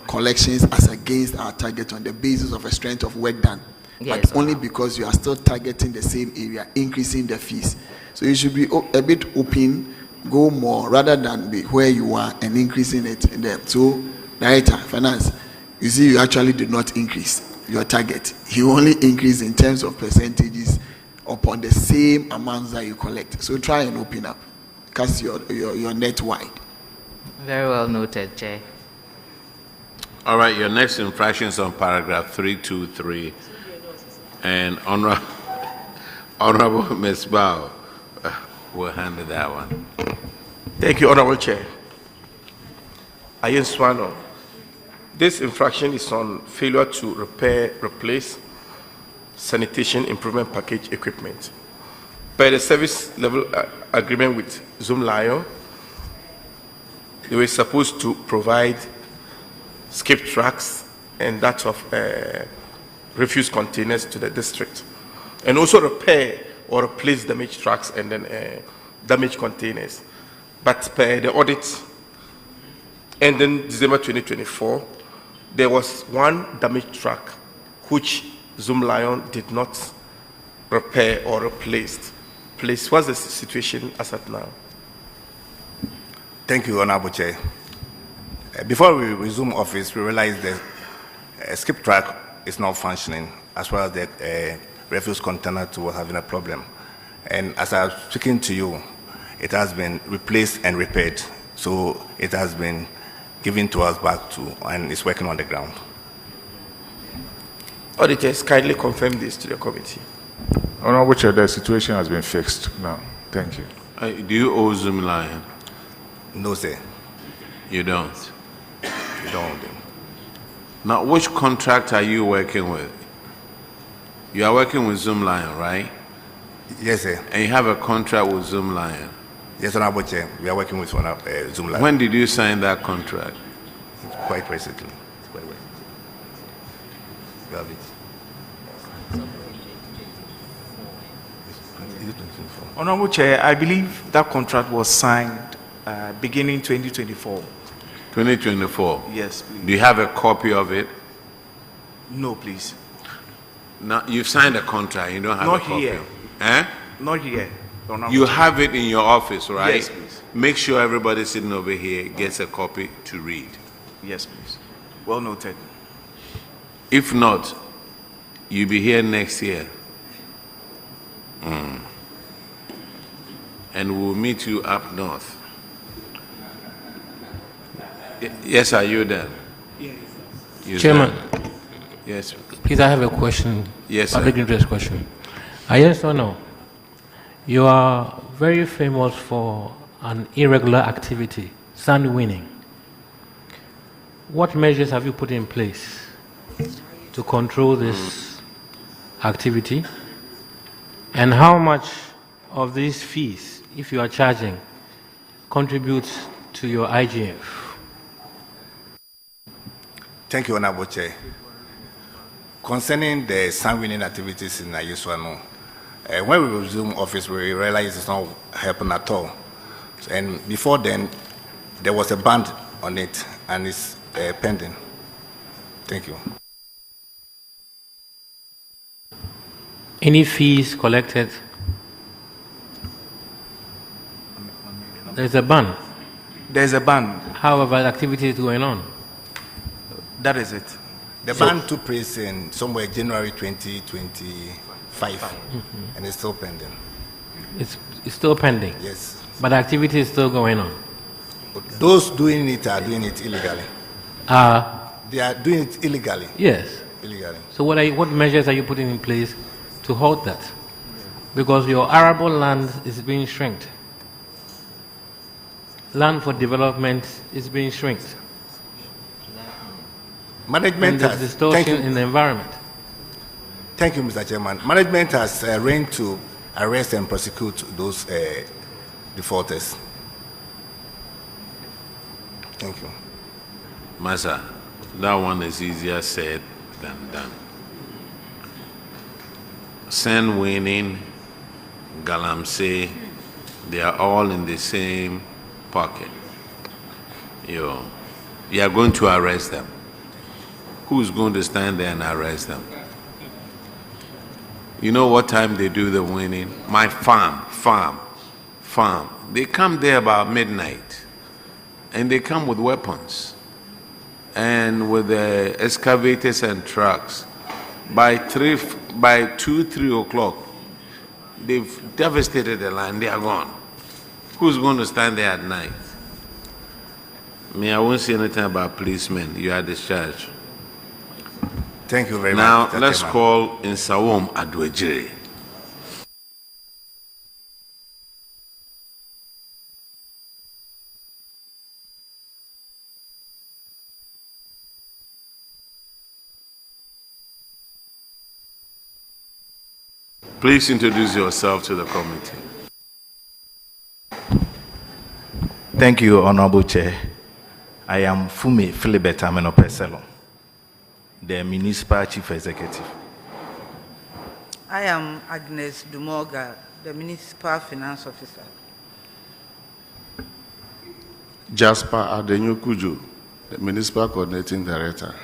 S9: collections as against our target on the basis of a strength of work done, but only because you are still targeting the same area, increasing the fees. So you should be a bit open, go more, rather than be where you are and increasing it there. So, Director, Finance, you see, you actually did not increase your target. You only increase in terms of percentages upon the same amounts that you collect. So try and open up, cast your net wide.
S15: Very well noted, Chair.
S10: All right, your next infraction is on paragraph 323. And Honorable Ms. Bao will handle that one.
S11: Thank you, Honorable Chair. Akyem Swano. This infraction is on failure to repair, replace sanitation improvement package equipment. Per the service level agreement with Zoom Lion, they were supposed to provide skip tracks and that of refuse containers to the district, and also repair or replace damaged tracks and then damaged containers. But per the audit ending December 2024, there was one damaged truck which Zoom Lion did not repair or replace. Please, what's the situation as at now?
S2: Thank you, Honorable Chair. Before we resume office, we realized the skip track is not functioning, as well as the refuse container too was having a problem. And as I was speaking to you, it has been replaced and repaired. So it has been given to us back to, and it's working on the ground.
S11: Auditors, kindly confirm this to the committee.
S17: Honorable Chair, the situation has been fixed now. Thank you.
S10: Do you owe Zoom Lion?
S2: No, sir.
S10: You don't?
S2: You don't owe them.
S10: Now, which contract are you working with? You are working with Zoom Lion, right?
S2: Yes, sir.
S10: And you have a contract with Zoom Lion?
S2: Yes, Honorable Chair. We are working with Zoom Lion.
S10: When did you sign that contract?
S2: Quite recently. Quite recently. You have it.
S18: Honorable Chair, I believe that contract was signed beginning 2024.
S10: 2024?
S18: Yes, please.
S10: Do you have a copy of it?
S18: No, please.
S10: Now, you've signed a contract, you don't have
S18: Not
S10: a copy.
S18: here.
S10: Eh?
S18: Not here.
S10: You have it in your office, right?
S18: Yes, please.
S10: Make sure everybody sitting over here gets a copy to read.
S18: Yes, please. Well noted.
S10: If not, you'll be here next year. And we'll meet you up north. Yes, are you there? Yes.
S16: Chairman.
S10: Yes.
S16: Please, I have a question.
S10: Yes, sir.
S16: A very interesting question. Yes or no? You are very famous for an irregular activity, sand winning. What measures have you put in place to control this activity? And how much of these fees, if you are charging, contributes to your IGF?
S2: Thank you, Honorable Chair. Concerning the sand winning activities in Ayeswano, when we resumed office, we realized it's not helping at all. And before then, there was a ban on it, and it's pending. Thank you.
S16: Any fees collected? There's a ban.
S18: There's a ban.
S16: However, the activity is going on.
S18: That is it.
S2: The ban took place in somewhere January 2025, and it's still pending.
S16: It's still pending?
S2: Yes.
S16: But the activity is still going on?
S2: Those doing it are doing it illegally. They are doing it illegally.
S16: Yes.
S2: Illegally.
S16: So what measures are you putting in place to halt that? Because your arable land is being shrinked. Land for development is being shrinked.
S2: Management
S16: and there's distortion in the environment.
S2: Thank you, Mr. Chairman. Management has arranged to arrest and prosecute those defaulters. Thank you.
S10: Masa, that one is easier said than done. Sand winning, galamsey, they are all in the same pocket. You are going to arrest them. Who's going to stand there and arrest them? You know what time they do the winning? My farm. They come there about midnight, and they come with weapons and with the excavators and trucks. By 2, 3 o'clock, they've devastated the land. They are gone. Who's going to stand there at night? Me, I won't say anything about policemen. You are discharged.
S2: Thank you very
S10: much.
S2: Now,
S10: let's call in Sawom Adwejire. Please introduce yourself to the committee.
S7: Thank you, Honorable Chair. I am Fumi Philibert Ameno Peselo, the Municipal Chief Executive.
S20: I am Agnes Dumoga, the Municipal Finance Officer.
S23: Jasper Adenyokuju, the Municipal Coordinating Director.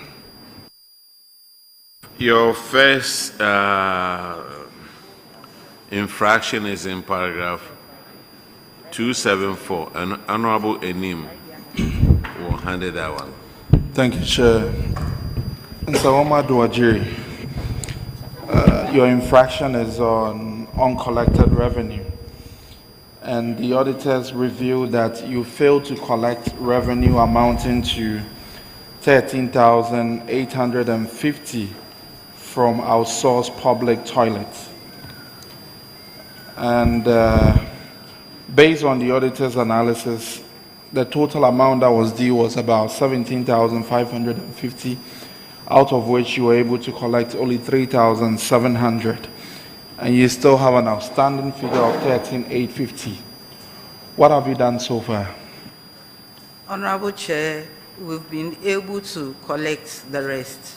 S10: Your first infraction is in paragraph 274. An Honorable Enim will handle that one.
S24: Thank you, Chair. Nsawoma Duajiri, your infraction is on uncollected revenue, and the auditors revealed that you failed to collect revenue amounting to 13,850 from outsourced public toilets. And based on the auditor's analysis, the total amount that was due was about 17,550, out of which you were able to collect only 3,700. And you still have an outstanding figure of 13,850. What have you done so far?
S20: Honorable Chair, we've been able to collect the rest.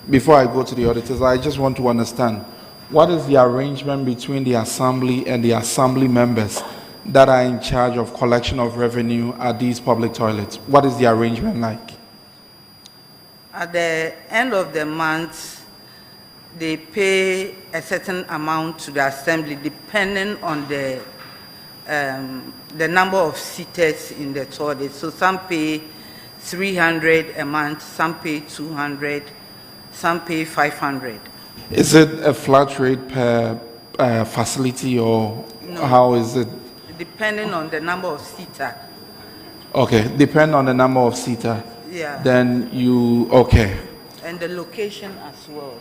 S24: Before I go to the auditors, I just want to understand, what is the arrangement between the assembly and the assembly members that are in charge of collection of revenue at these public toilets? What is the arrangement like?
S20: At the end of the month, they pay a certain amount to the assembly depending on the number of seaters in the toilet. So some pay 300 a month, some pay 200, some pay 500.
S24: Is it a flat rate per facility, or
S20: No.
S24: how is it?
S20: Depending on the number of seater.
S24: Okay, depend on the number of seater.
S20: Yeah.
S24: Then you, okay.
S20: And the location as well.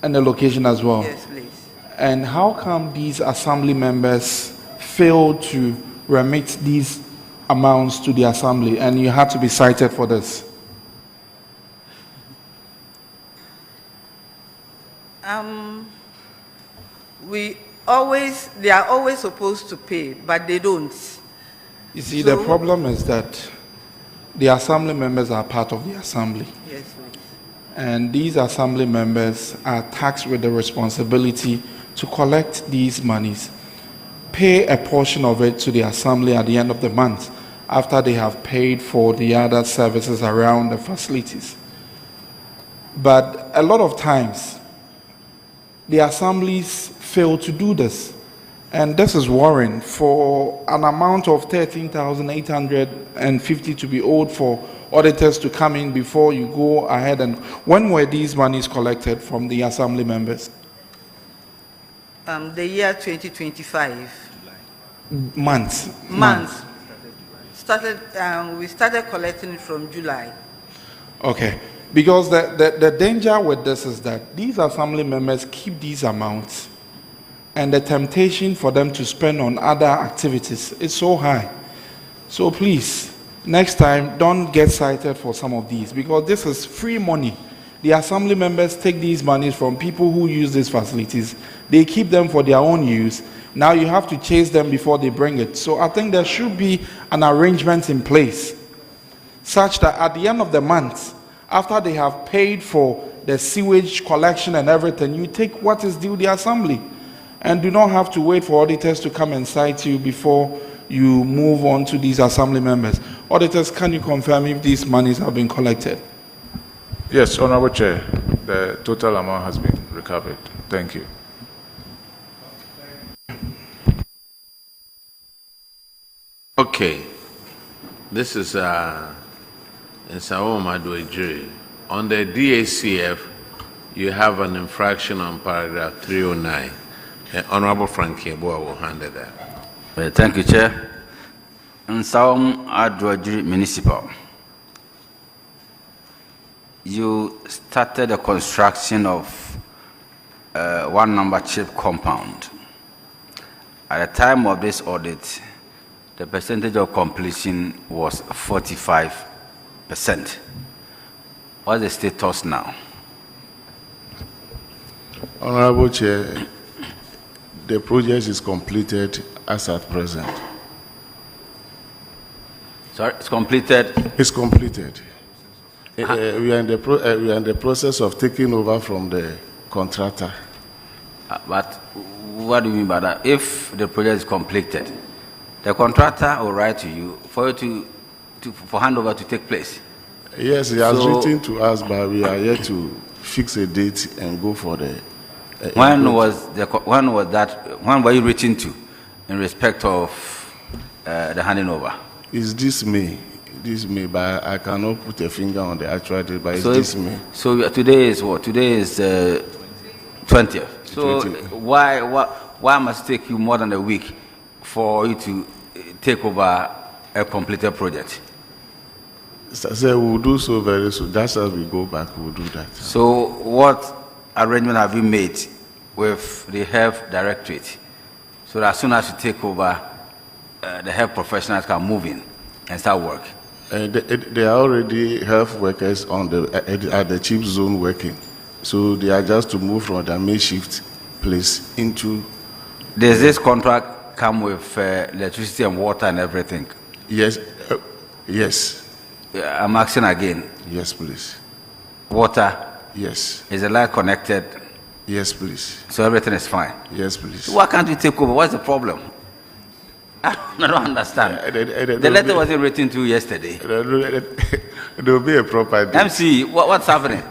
S24: And the location as well.
S20: Yes, please.
S24: And how come these assembly members failed to remit these amounts to the assembly, and you had to be cited for this?
S20: They are always supposed to pay, but they don't.
S24: You see, the problem is that the assembly members are part of the assembly.
S20: Yes, please.
S24: And these assembly members are tasked with the responsibility to collect these monies, pay a portion of it to the assembly at the end of the month after they have paid for the other services around the facilities. But a lot of times, the assemblies fail to do this. And this is worrying. For an amount of 13,850 to be owed for auditors to come in before you go ahead, and when were these monies collected from the assembly members?
S20: The year 2025.
S24: Months.
S20: We started collecting it from July.
S24: Okay. Because the danger with this is that these assembly members keep these amounts, and the temptation for them to spend on other activities is so high. So please, next time, don't get cited for some of these, because this is free money. The assembly members take these monies from people who use these facilities. They keep them for their own use. Now you have to chase them before they bring it. So I think there should be an arrangement in place such that at the end of the month, after they have paid for the sewage collection and everything, you take what is due the assembly, and do not have to wait for auditors to come and cite you before you move on to these assembly members. Auditors, can you confirm if these monies have been collected?
S17: Yes, Honorable Chair, the total amount has been recovered. Thank you.
S10: Okay, this is Nsawoma. On the DACF, you have an infraction on paragraph 309. Honorable Frankie Eboa will handle that.
S14: Thank you, Chair. Nsawoma Municipal. You started the construction of one number chip compound. At the time of this audit, the percentage of completion was 45%. What's the status now?
S23: Honorable Chair, the project is completed as at present.
S14: Sorry, it's completed?
S23: It's completed. We are in the process of taking over from the contractor.
S14: But what do you mean by that? If the project is completed, the contractor will write to you for you for handover to take place.
S23: Yes, he has written to us, but we are yet to fix a date and go for the.
S14: When were you written to in respect of the handing over?
S23: It's this May, but I cannot put a finger on the actual date, but it's this May.
S14: So today is what? Today is 20th. So 20th. Why must it take you more than a week for you to take over a completed project?
S23: So we'll do so very soon. Just as we go back, we'll do that.
S14: So what arrangement have you made with the health directorate so that as soon as you take over, the health professionals can move in and start work?
S23: They are already health workers at the chief zone working. So they are just to move from the makeshift place into.
S14: Does this contract come with electricity and water and everything?
S23: Yes. Yes.
S14: I'm asking again.
S23: Yes, please.
S14: Water?
S23: Yes.
S14: Is the light connected?
S23: Yes, please.
S14: So everything is fine?
S23: Yes, please.
S14: So why can't we take over? What's the problem? I don't understand. The letter wasn't written to you yesterday.
S23: There will be a proper date.
S14: MC, what's happening?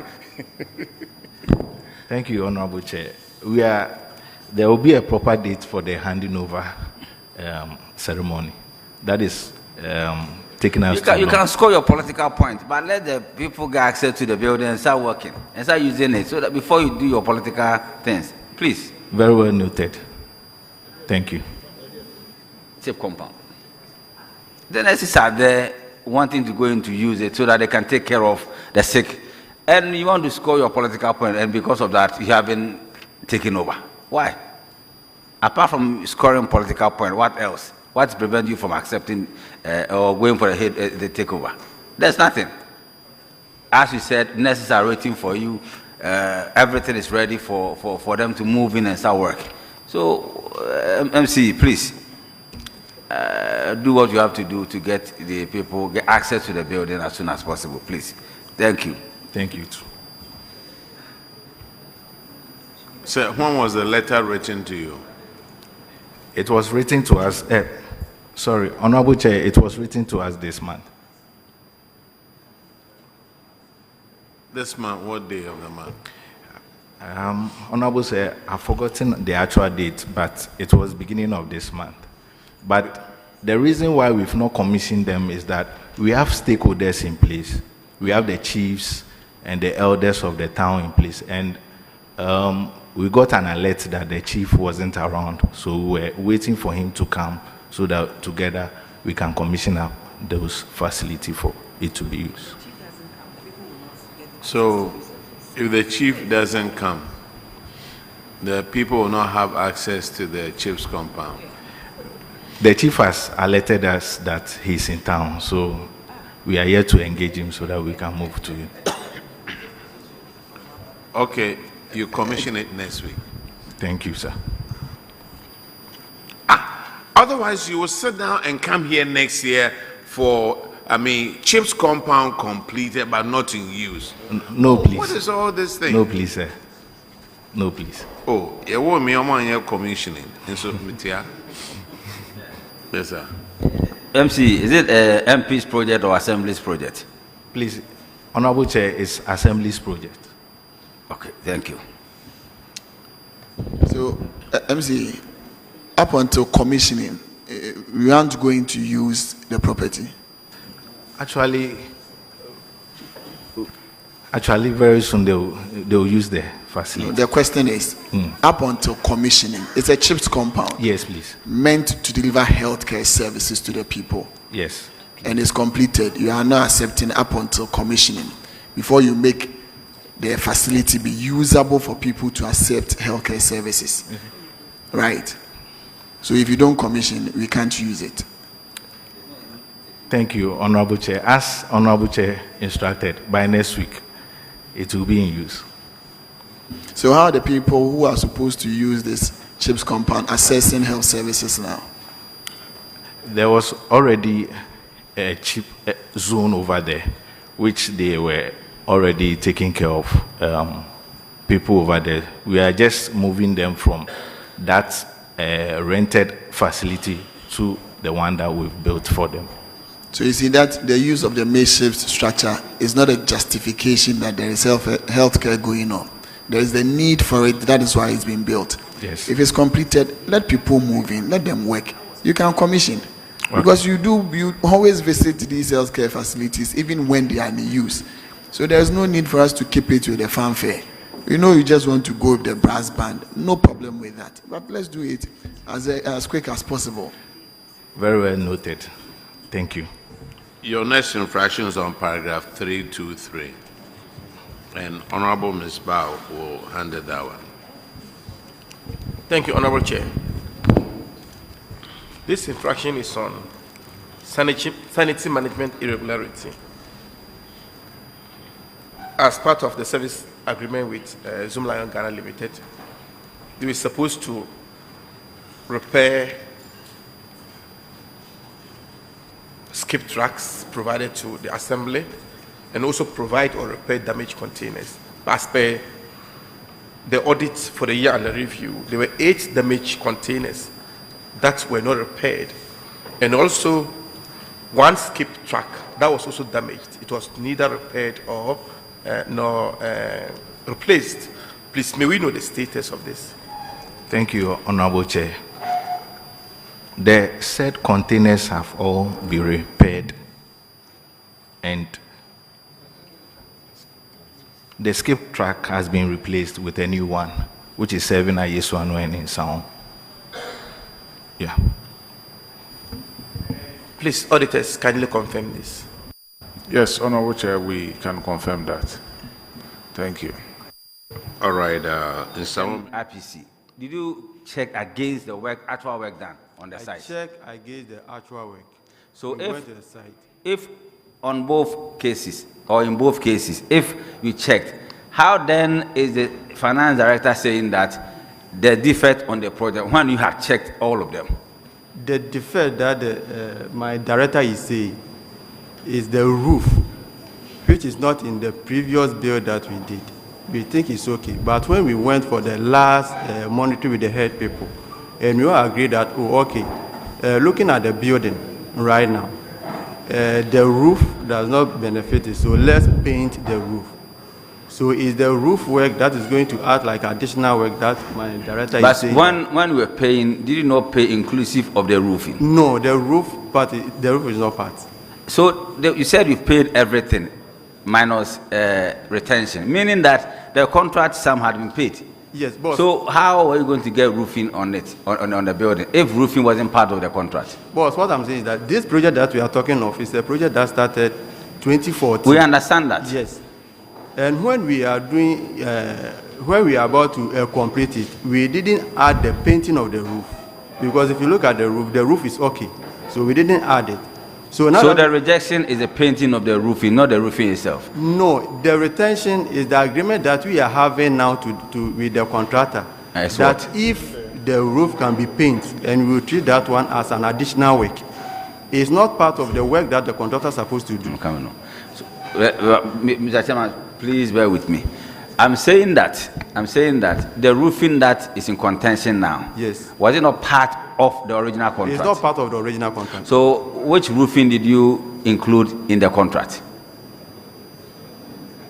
S7: Thank you, Honorable Chair. There will be a proper date for the handing over ceremony. That is taking us.
S14: You can score your political point, but let the people get access to the building and start working and start using it so that before you do your political things, please.
S7: Very well noted. Thank you.
S14: Chip compound. The nurses are there wanting to go in to use it so that they can take care of the sick. And you want to score your political point, and because of that, you haven't taken over. Why? Apart from scoring political point, what else? What prevents you from accepting or going for the takeover? There's nothing. As you said, nurses are waiting for you. Everything is ready for them to move in and start work. So, MC, please, do what you have to do to get the people, get access to the building as soon as possible, please. Thank you.
S7: Thank you too.
S10: Sir, when was the letter written to you?
S7: It was written to us, sorry, Honorable Chair, it was written to us this month.
S10: This month, what day of the month?
S7: Honorable Chair, I've forgotten the actual date, but it was beginning of this month. But the reason why we've not commissioned them is that we have stakeholders in place. We have the chiefs and the elders of the town in place. And we got an alert that the chief wasn't around. So we were waiting for him to come so that together we can commission up those facilities for it to be used.
S10: So if the chief doesn't come, the people will not have access to the chief's compound.
S7: The chief has alerted us that he's in town, so we are here to engage him so that we can move to him.
S10: Okay, you commission it next week.
S7: Thank you, sir.
S10: Otherwise, you will sit down and come here next year for, chief's compound completed but not in use.
S7: No, please.
S10: What is all this thing?
S7: No, please, sir. No, please.
S10: Oh, you want me on commissioning? And so, yes, sir.
S14: MC, is it MP's project or Assembly's project?
S7: Please, Honorable Chair, it's Assembly's project.
S14: Okay, thank you.
S9: So, MC, up until commissioning, we aren't going to use the property.
S7: Actually, very soon they'll use the facility.
S9: The question is, up until commissioning, it's a chief's compound.
S7: Yes, please.
S9: Meant to deliver healthcare services to the people.
S7: Yes.
S9: And it's completed. You are not accepting up until commissioning before you make the facility be usable for people to accept healthcare services. Right. So if you don't commission, we can't use it.
S7: Thank you, Honorable Chair. As Honorable Chair instructed, by next week, it will be in use.
S9: So how are the people who are supposed to use this chief's compound accessing health services now?
S7: There was already a chip zone over there, which they were already taking care of people over there. We are just moving them from that rented facility to the one that we've built for them.
S9: So you see that the use of the makeshift structure is not a justification that there is healthcare going on. There is the need for it. That is why it's been built.
S7: Yes.
S9: If it's completed, let people move in. Let them work. You can commission. Okay. Because you always visit these healthcare facilities even when they are in use. So there's no need for us to keep it with the fanfare. You just want to go with the brass band. No problem with that. But let's do it as quick as possible.
S7: Very well noted. Thank you.
S10: Your next infraction is on paragraph 323. And Honorable Ms. Bao will handle that one.
S11: Thank you, Honorable Chair. This infraction is on sanitary management irregularity. As part of the service agreement with Zoom Lion Ghana Limited, they were supposed to repair skip tracks provided to the assembly and also provide or repair damaged containers. As per the audit for the year under review, there were 8 damaged containers that were not repaired, and also 1 skip track that was also damaged. It was neither repaired or nor replaced. Please, may we know the status of this?
S7: Thank you, Honorable Chair. The said containers have all been repaired, and the skip track has been replaced with a new one, which is serving at Yesuano and in Sound. Yeah.
S11: Please, auditors, kindly confirm this.
S17: Yes, Honorable Chair, we can confirm that. Thank you.
S10: All right, in some
S14: RPC. did you check against the work, actual work done on the site?
S1: I check against the actual work.
S14: So
S1: we went to the site.
S14: if on both cases, or in both cases, if you checked, how then is the finance director saying that the defect on the project when you have checked all of them?
S1: The defect that my director is saying is the roof, which is not in the previous bill that we did. We think it's okay. But when we went for the last monitoring with the head people, and we all agreed that, oh, okay, looking at the building right now, the roof does not benefit it, so let's paint the roof. So is the roof work that is going to add like additional work that my director is saying?
S14: But when we were paying, did you not pay inclusive of the roofing?
S1: No, the roof part, the roof is not part.
S14: So you said you paid everything minus retention, meaning that the contract sum had been paid.
S1: Yes, boss.
S14: So how are you going to get roofing on it, on the building, if roofing wasn't part of the contract?
S1: Boss, what I'm saying is that this project that we are talking of is a project that started 2014.
S14: We understand that.
S1: Yes. And when we are doing, when we are about to complete it, we didn't add the painting of the roof. Because if you look at the roof is okay. So we didn't add it. So now
S14: the rejection is the painting of the roofing, not the roofing itself?
S1: No, the retention is the agreement that we are having now with the contractor. That if the roof can be painted, and we will treat that one as an additional work. It's not part of the work that the contractor is supposed to do.
S14: Come on. So, Mr. Chairman, please bear with me. I'm saying that the roofing that is in contention now,
S1: yes,
S14: was it not part of the original contract?
S1: It's not part of the original contract.
S14: So which roofing did you include in the contract?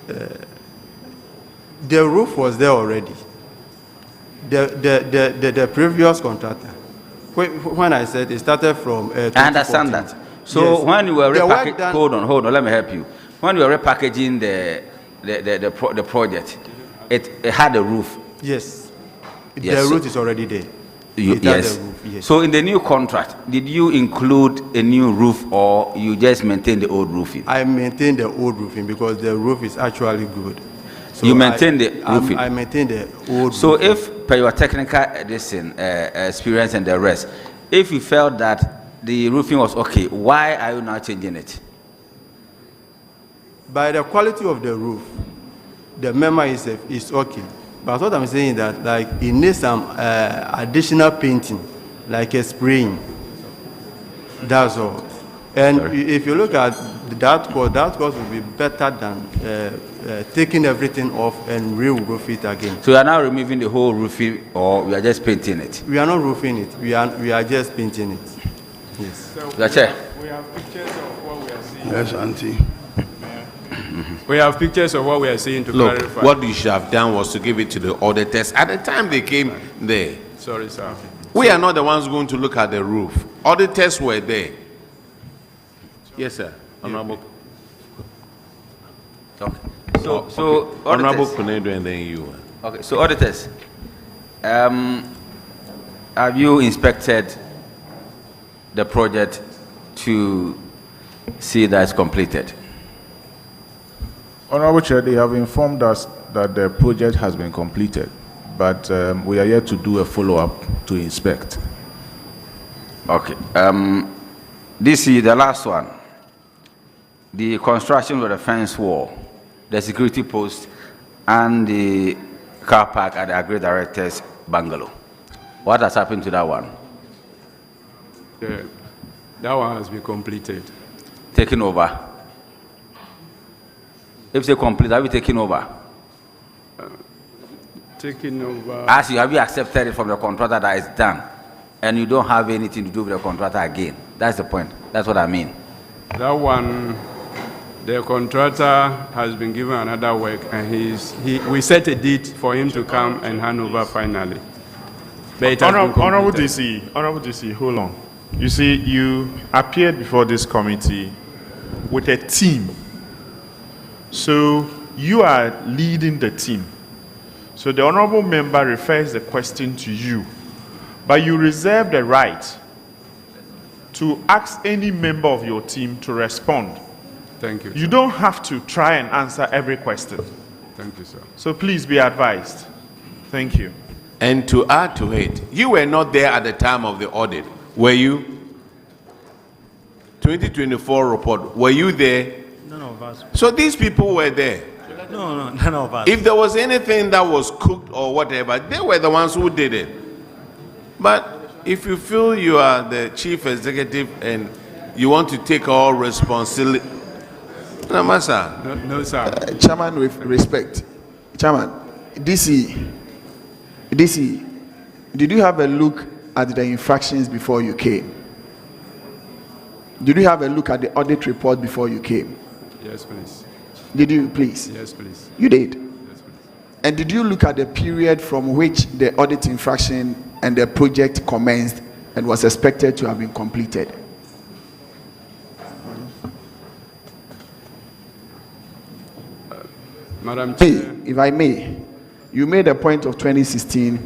S1: The roof was there already. The previous contractor, when I said it started from
S14: I understand that. So yes, when you were repackaging, hold on, let me help you. When you were repackaging the project, it had a roof.
S1: Yes. The roof is already there.
S14: Yes.
S1: Yes.
S14: So in the new contract, did you include a new roof or you just maintain the old roofing?
S1: I maintain the old roofing because the roof is actually good. So
S14: you maintain the roofing?
S1: I maintain the old
S14: so
S1: roofing.
S14: If per your technical experience and the rest, if you felt that the roofing was okay, why are you now changing it?
S1: By the quality of the roof, the member is okay. But what I'm saying is that like it needs some additional painting, like a spraying. That's all. And if you look at that cost will be better than taking everything off and re-roof it again.
S14: So you are now removing the whole roofing, or we are just painting it?
S1: We are not roofing it. We are just painting it. Yes.
S14: So
S21: we have pictures of what we are seeing.
S23: Yes, Auntie.
S21: We have pictures of what we are seeing to clarify.
S10: What you should have done was to give it to the auditors at the time they came there.
S21: Sorry, sir.
S10: We are not the ones going to look at the roof. Auditors were there. Yes, sir. Honorable.
S14: Okay. So
S10: Honorable Kunedo and then you.
S14: Okay. So auditors, have you inspected the project to see that it's completed?
S17: Honorable Chair, they have informed us that the project has been completed, but we are yet to do a follow-up to inspect.
S14: Okay. This is the last one. The construction of the fence wall, the security post, and the car park at the Agri Director's bungalow. What has happened to that one?
S21: That one has been completed.
S14: Taken over. If they complete, have you taken over?
S21: Taken over.
S14: As you have you accepted it from the contractor that is done, and you don't have anything to do with the contractor again. That's the point. That's what I mean.
S21: That one, the contractor has been given another work, and we set a date for him to come and hand over finally.
S5: Honorable DC, hold on. You see, you appeared before this committee with a team. So you are leading the team. So the honorable member refers the question to you, but you reserve the right to ask any member of your team to respond.
S21: Thank you.
S5: You don't have to try and answer every question.
S21: Thank you, sir.
S5: So please be advised. Thank you.
S10: And to add to it, you were not there at the time of the audit, were you? 2024 report, were you there?
S3: None of us.
S10: So these people were there.
S3: No, none of us.
S10: If there was anything that was cooked or whatever, they were the ones who did it. But if you feel you are the chief executive and you want to take all responsibility, no, sir.
S21: No, sir.
S9: Chairman, with respect. Chairman, DC, did you have a look at the infractions before you came? Did you have a look at the audit report before you came?
S21: Yes, please.
S9: Did you, please?
S21: Yes, please.
S9: You did?
S21: Yes, please.
S9: And did you look at the period from which the audit infraction and the project commenced and was expected to have been completed?
S21: Madam Chair.
S9: If I may, you made a point of 2016,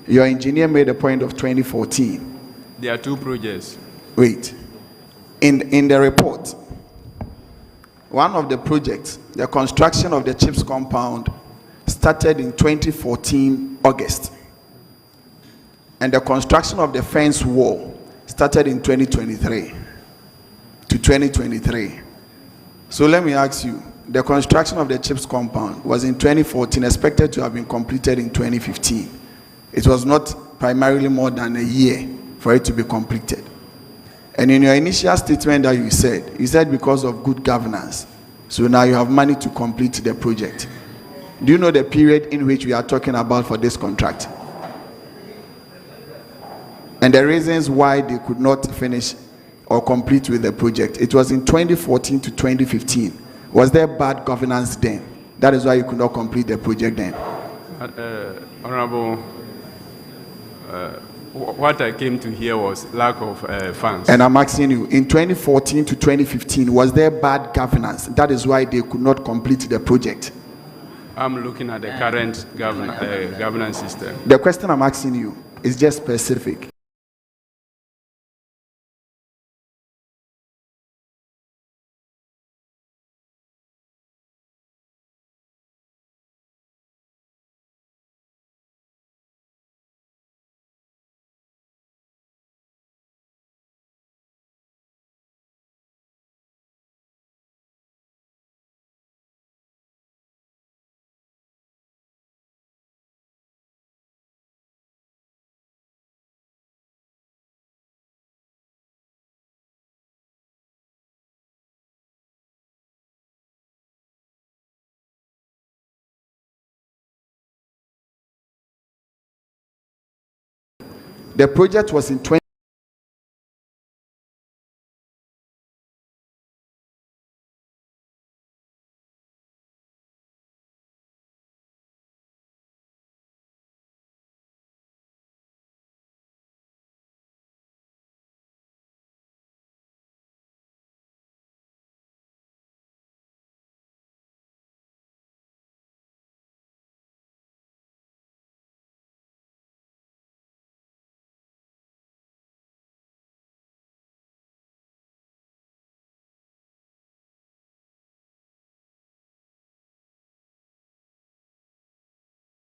S9: your engineer made a point of 2014.
S21: There are two projects.
S9: Wait. In the report, one of the projects, the construction of the chips compound, started in 2014 August, and the construction of the fence wall started in 2023 to 2023. So let me ask you, the construction of the chips compound was in 2014, expected to have been completed in 2015. It was not primarily more than a year for it to be completed. And in your initial statement that you said because of good governance, so now you have money to complete the project. Do you know the period in which we are talking about for this contract? And the reasons why they could not finish or complete with the project. It was in 2014 to 2015. Was there bad governance then? That is why you could not complete the project then.
S21: Honorable, what I came to hear was lack of funds.
S9: And I'm asking you, in 2014 to 2015, was there bad governance? That is why they could not complete the project.
S21: I'm looking at the current governance system.
S9: The question I'm asking you is just specific. The project was in 20